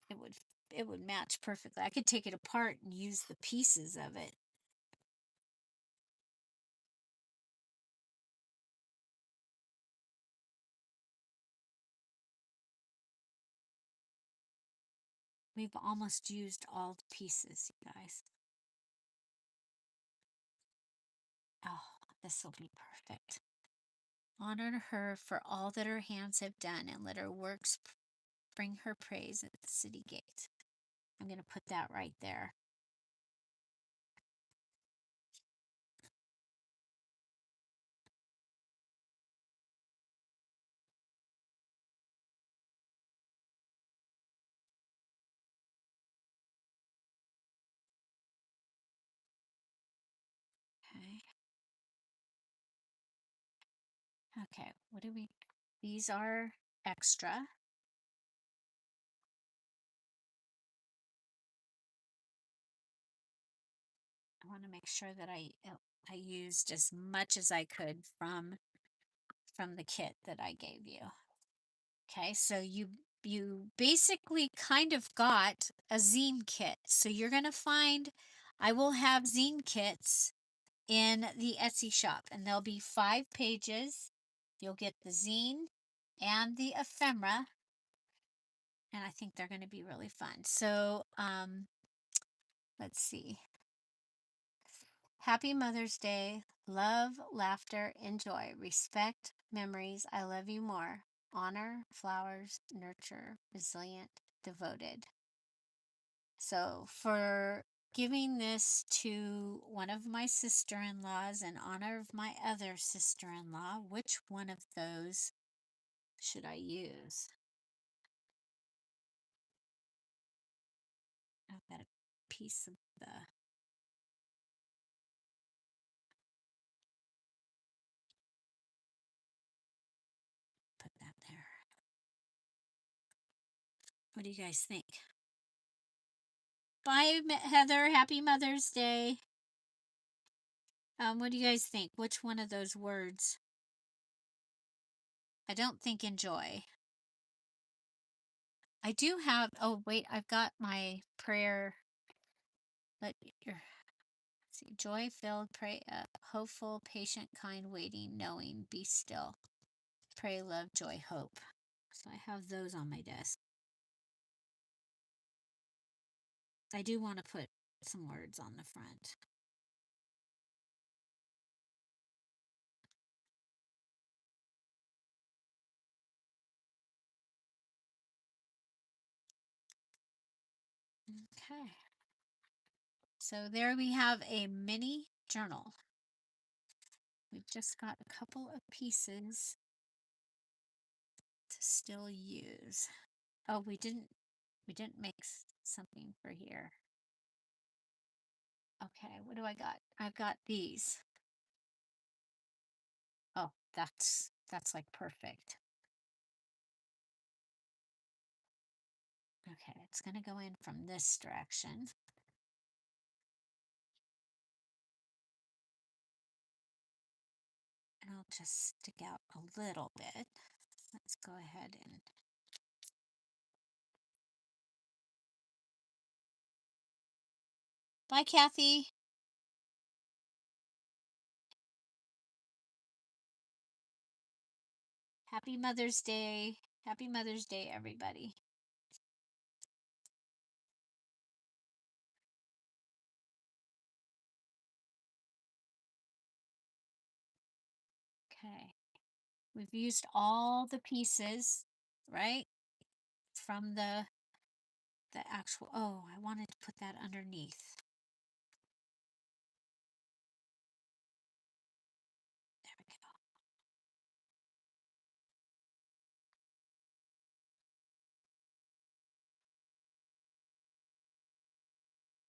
it would it would match perfectly. I could take it apart and use the pieces of it. We've almost used all the pieces, you guys. Oh, this will be perfect. Honor her for all that her hands have done, and let her works bring her praise at the city gate. I'm going to put that right there. Okay. Okay, what do we, these are extra. I want to make sure that I used as much as I could from the kit that I gave you. Okay, so you basically kind of got a zine kit. So you're going to find, I will have zine kits in the Etsy shop, and there'll be 5 pages. You'll get the zine and the ephemera, and I think they're going to be really fun. So, let's see. Happy Mother's Day. Love, laughter, enjoy, respect, memories. I love you more. Honor, flowers, nurture, resilient, devoted. So, for giving this to one of my sister-in-laws in honor of my other sister-in-law, which one of those should I use? I've got a piece of the, put that there. What do you guys think? Bye, Heather. Happy Mother's Day. What do you guys think? Which one of those words? I don't think enjoy. I do have, oh, wait, I've got my prayer. Let your, see, joy filled, pray, hopeful, patient, kind, waiting, knowing, be still. Pray, love, joy, hope. So I have those on my desk. I do want to put some words on the front. Okay. So there we have a mini journal. We've just got a couple of pieces to still use. Oh, we didn't make something for here. Okay, what do I got? I've got these. Oh, that's like perfect. Okay, it's gonna go in from this direction. And I'll just stick out a little bit. Let's go ahead and bye, Kathy. Happy Mother's Day. Happy Mother's Day, everybody. Okay. We've used all the pieces, right? From the actual, oh, I wanted to put that underneath. There we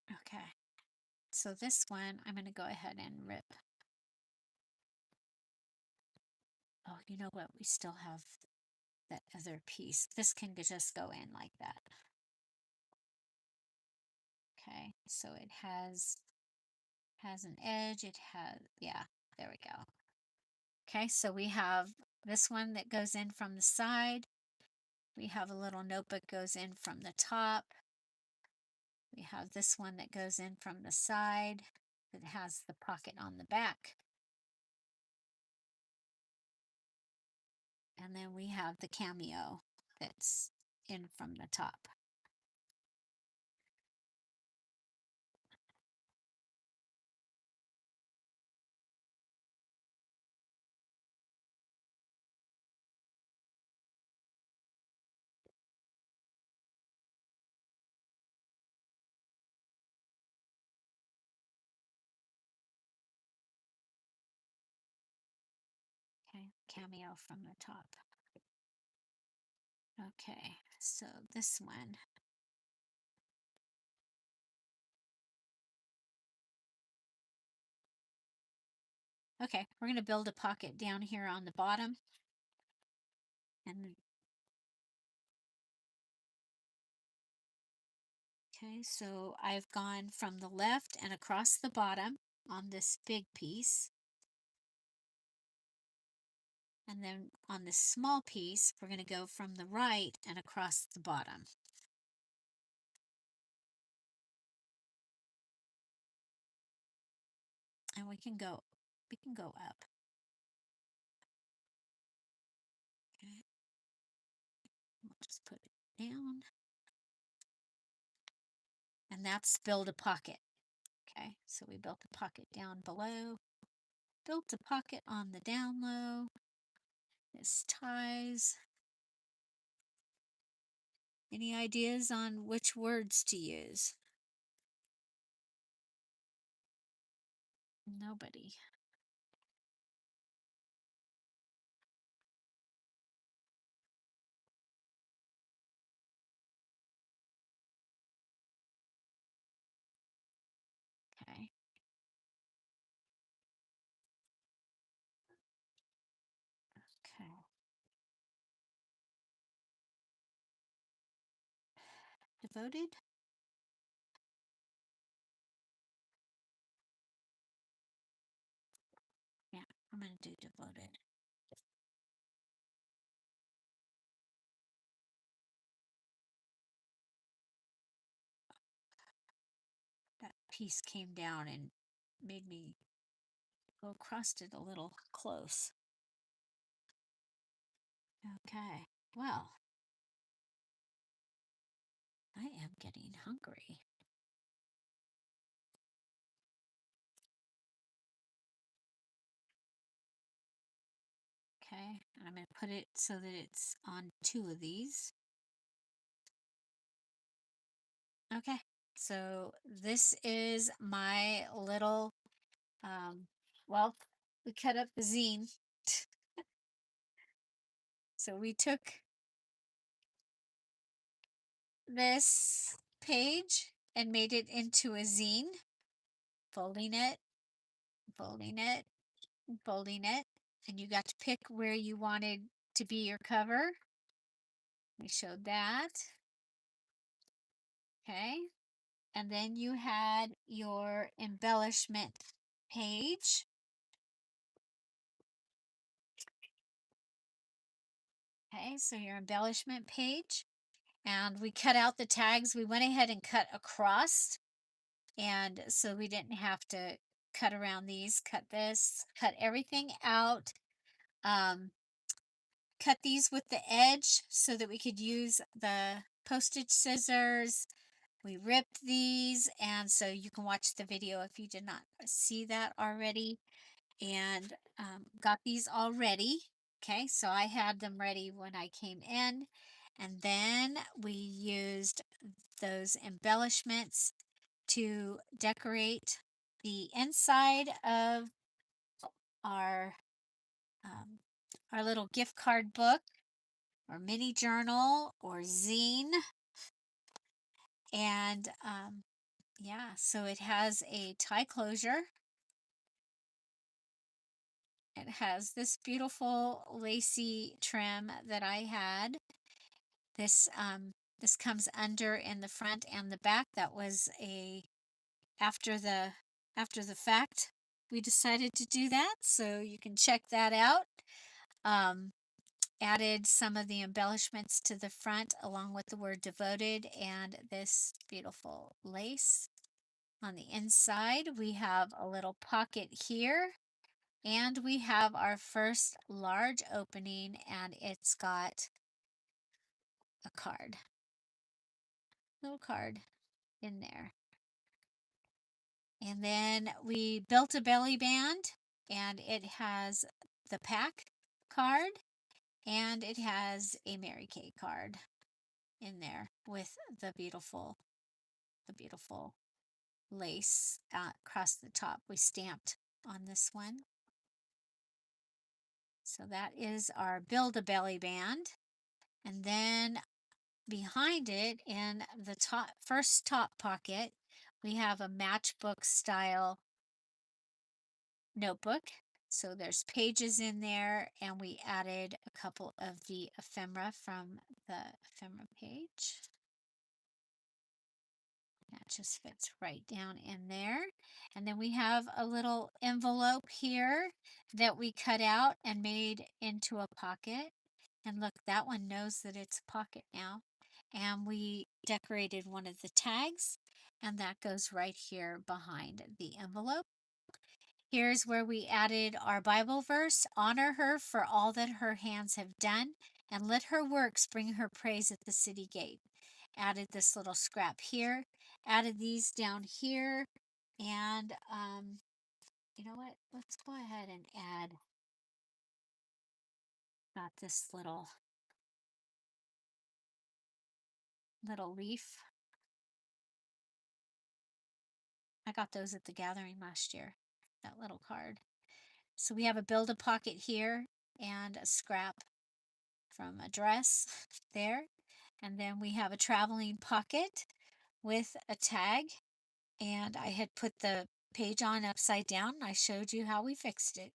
go. Okay. So this one, I'm going to go ahead and rip. Oh, you know what? We still have that other piece. This can just go in like that. Okay. So it has an edge. It has, yeah, there we go. Okay. So we have this one that goes in from the side. We have a little notebook goes in from the top. We have this one that goes in from the side that has the pocket on the back. And then we have the cameo that's in from the top. Okay, cameo from the top. Okay, so this one. Okay, we're going to build a pocket down here on the bottom. And okay, so I've gone from the left and across the bottom on this big piece. And then on this small piece, we're going to go from the right and across the bottom. And we can go up. Okay. We'll just put it down. And that's build a pocket. Okay, so we built a pocket down below, built a pocket on the down low. This ties. Any ideas on which words to use? Nobody. Okay. Okay. Devoted? Yeah, I'm going to do devoted. That piece came down and made me go across it a little close. Okay, well, I am getting hungry. Okay, and I'm going to put it so that it's on 2 of these. Okay, so this is my little, well, we cut up the zine. So we took this page and made it into a zine, folding it, folding it, folding it, and you got to pick where you wanted to be your cover. We showed that. Okay. And then you had your embellishment page. Okay, so your embellishment page. And we cut out the tags. We went ahead and cut across. And so we didn't have to cut around these, cut this, cut everything out. Cut these with the edge so that we could use the postage scissors. We ripped these, and so you can watch the video if you did not see that already. And got these all ready. Okay, so I had them ready when I came in. And then we used those embellishments to decorate the inside of our um, our little gift card book or mini journal or zine. And yeah, so it has a tie closure. It has this beautiful lacy trim that I had. This comes under in the front and the back. That was a after the fact. We decided to do that, so you can check that out. Added some of the embellishments to the front along with the word devoted and this beautiful lace. On the inside, we have a little pocket here, and we have our first large opening, and it's got a card, little card in there. And then we built a belly band, and it has the pack card, and it has a Mary Kay card in there with the beautiful lace across the top. We stamped on this one. So that is our build a belly band. And then behind it in the first top pocket, we have a matchbook style notebook. So there's pages in there, and we added a couple of the ephemera from the ephemera page. That just fits right down in there. And then we have a little envelope here that we cut out and made into a pocket. And look, that one knows that it's a pocket now. And we decorated one of the tags, and that goes right here behind the envelope. Here's where we added our Bible verse: honor her for all that her hands have done, and let her works bring her praise at the city gate. Added this little scrap here, added these down here, and you know what? Let's go ahead and add, got this little leaf. I got those at the gathering last year, that little card. So we have a build a pocket here and a scrap from a dress there. And then we have a traveling pocket with a tag. And I had put the page on upside down. I showed you how we fixed it.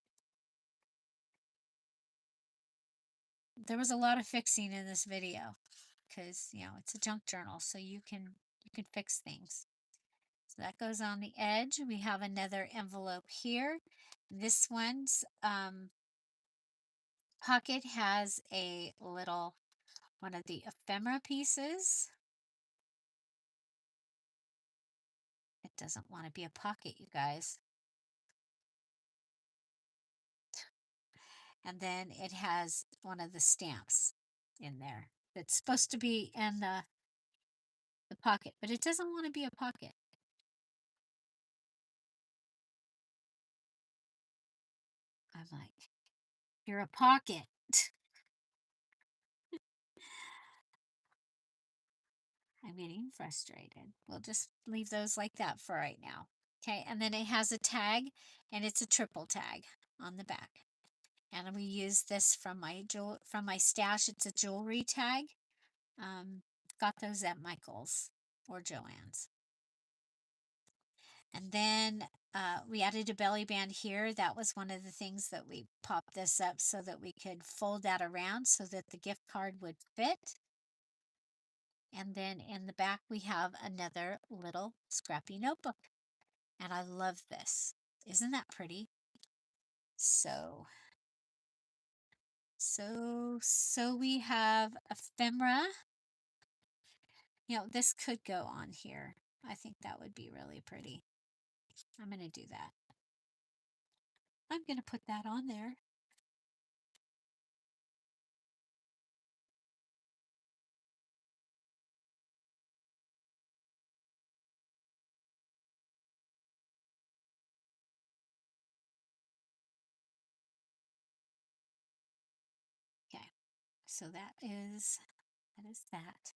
There was a lot of fixing in this video because, it's a junk journal, so you can fix things. So that goes on the edge. We have another envelope here. This one's pocket has a little one of the ephemera pieces. It doesn't want to be a pocket, you guys. And then it has one of the stamps in there that's supposed to be in the pocket, but it doesn't want to be a pocket. I'm like, you're a pocket. I'm getting frustrated. We'll just leave those like that for right now. Okay, and then it has a tag, and it's a triple tag on the back. And we use this from my stash. It's a jewelry tag. Got those at Michael's or Joann's. And then we added a belly band here. That was one of the things that we popped this up so that we could fold that around so that the gift card would fit. And then in the back, we have another little scrappy notebook. And I love this. Isn't that pretty? So we have ephemera. This could go on here. I think that would be really pretty. I'm going to do that. I'm going to put that on there. Okay. So that is that.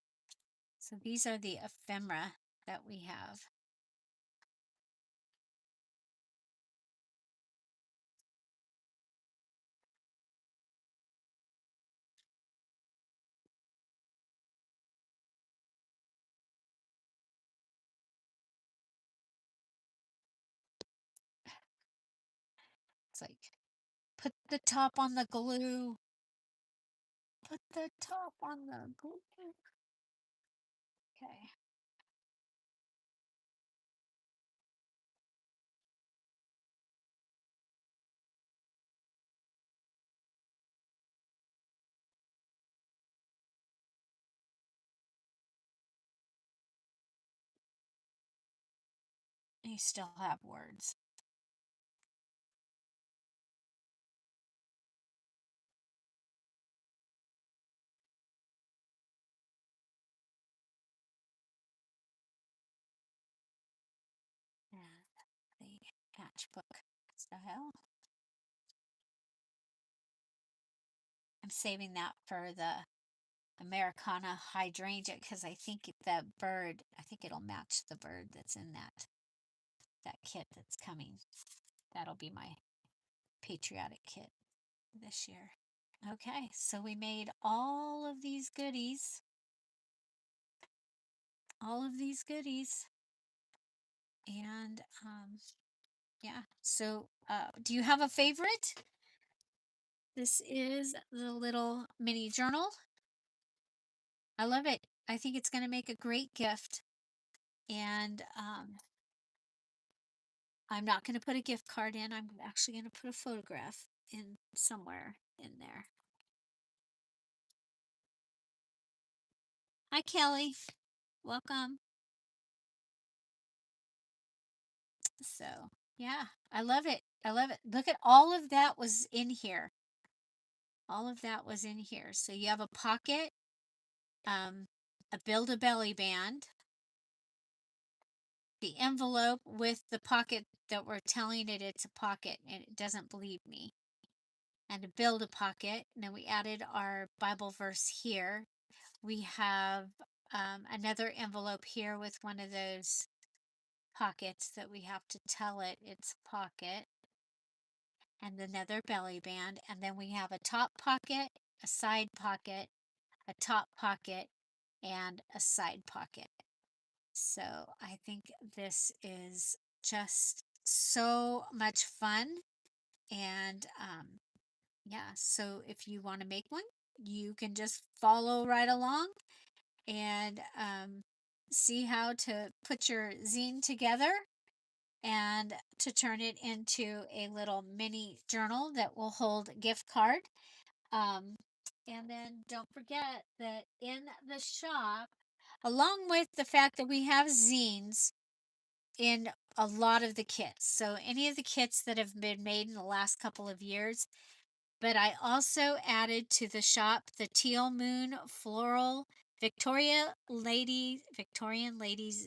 So these are the ephemera that we have. It's like, put the top on the glue. Put the top on the glue. Okay. You still have words. And the matchbook style. I'm saving that for the Americana hydrangea because I think it'll match the bird that's in that kit that's coming. That'll be my patriotic kit this year. Okay, so we made all of these goodies. And yeah. So do you have a favorite? This is the little mini journal. I love it. I think it's going to make a great gift. And I'm not going to put a gift card in. I'm actually going to put a photograph in somewhere in there. Hi, Kelly. Welcome. So, yeah, I love it. I love it. Look at all of that was in here. All of that was in here. So you have a pocket, a Build-A-Belly band, the envelope with the pocket that we're telling it it's a pocket and it doesn't believe me, and to build a pocket. And then we added our Bible verse here. We have another envelope here with one of those pockets that we have to tell it it's a pocket, and another belly band. And then we have a top pocket, a side pocket, a top pocket, and a side pocket. So I think this is just so much fun. And yeah, so if you want to make one, you can just follow right along and see how to put your zine together and to turn it into a little mini journal that will hold a gift card. Um, and then don't forget that in the shop, along with the fact that we have zines in a lot of the kits, so any of the kits that have been made in the last couple of years, but I also added to the shop the Teal Moon Floral Victorian Ladies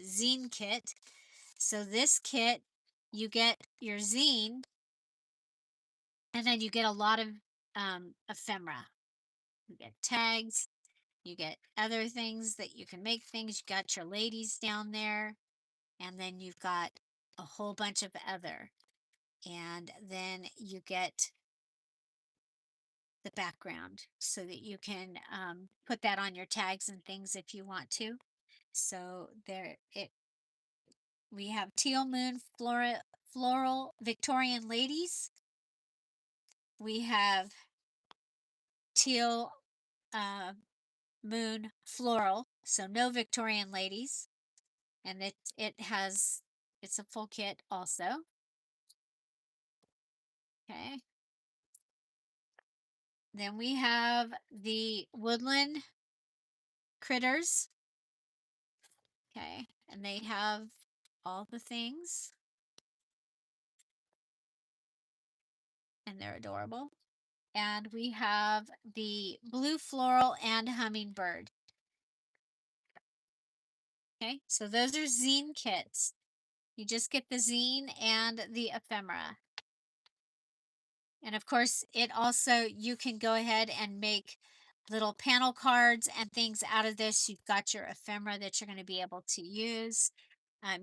Zine Kit. So this kit, you get your zine, and then you get a lot of ephemera. You get tags, you get other things that you can make things. You got your ladies down there, and then you've got a whole bunch of other. And then you get the background so that you can put that on your tags and things if you want to. So there it we have Teal Moon Floral Victorian Ladies. We have Teal uh, Moon Floral, so no Victorian Ladies, and it's a full kit also. Okay. Then we have the Woodland Critters. Okay, and they have all the things, and they're adorable. And we have the Blue Floral and Hummingbird. Okay, so those are zine kits. You just get the zine and the ephemera. And of course, it also, you can go ahead and make little panel cards and things out of this. You've got your ephemera that you're going to be able to use.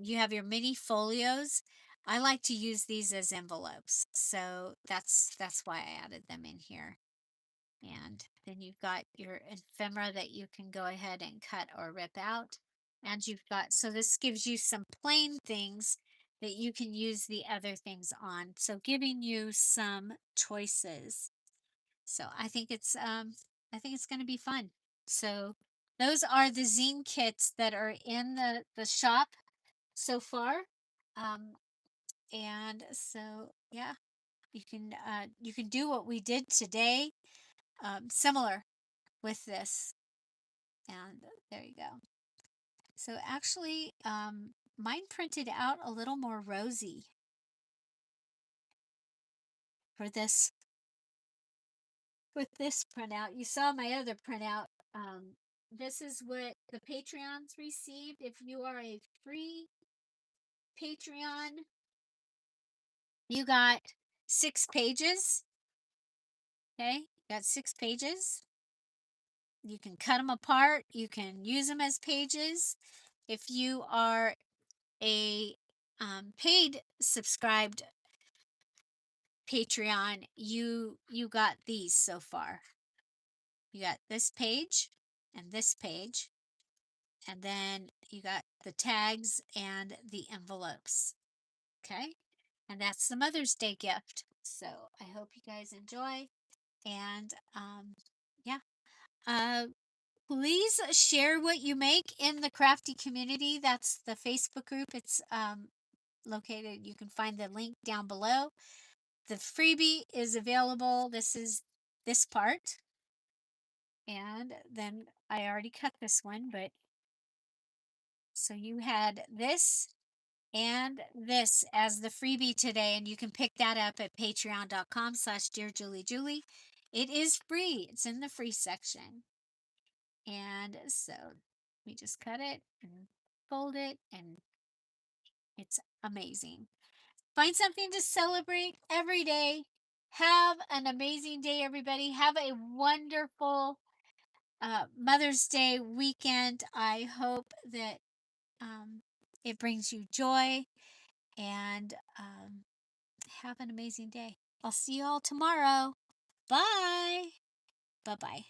You have your mini folios. I like to use these as envelopes, so that's why I added them in here. And then you've got your ephemera that you can go ahead and cut or rip out. And you've got, so this gives you some plain things that you can use the other things on. So giving you some choices. So I think it's going to be fun. So those are the zine kits that are in the shop so far. Um, and so yeah, you can do what we did today, similar with this. And there you go. So actually, mine printed out a little more rosy for this, with this printout. You saw my other printout. This is what the Patreons received. If you are a free Patreon, you got 6 pages. Okay, got 6 pages. You can cut them apart. You can use them as pages. If you are a paid subscribed Patreon, you got these so far. You got this page and this page, and then you got the tags and the envelopes. Okay, and that's the Mother's Day gift. So I hope you guys enjoy, and yeah, uh, Please share what you make in the crafty community. That's the Facebook group. It's located. You can find the link down below. The freebie is available. This is this part. And then I already cut this one, but so you had this and this as the freebie today, and you can pick that up at patreon.com/dearjuliejulie. It is free. It's in the free section. And so we just cut it and fold it, and it's amazing. Find something to celebrate every day. Have an amazing day, everybody. Have a wonderful Mother's Day weekend. I hope that it brings you joy, and have an amazing day. I'll see you all tomorrow. Bye. Bye bye.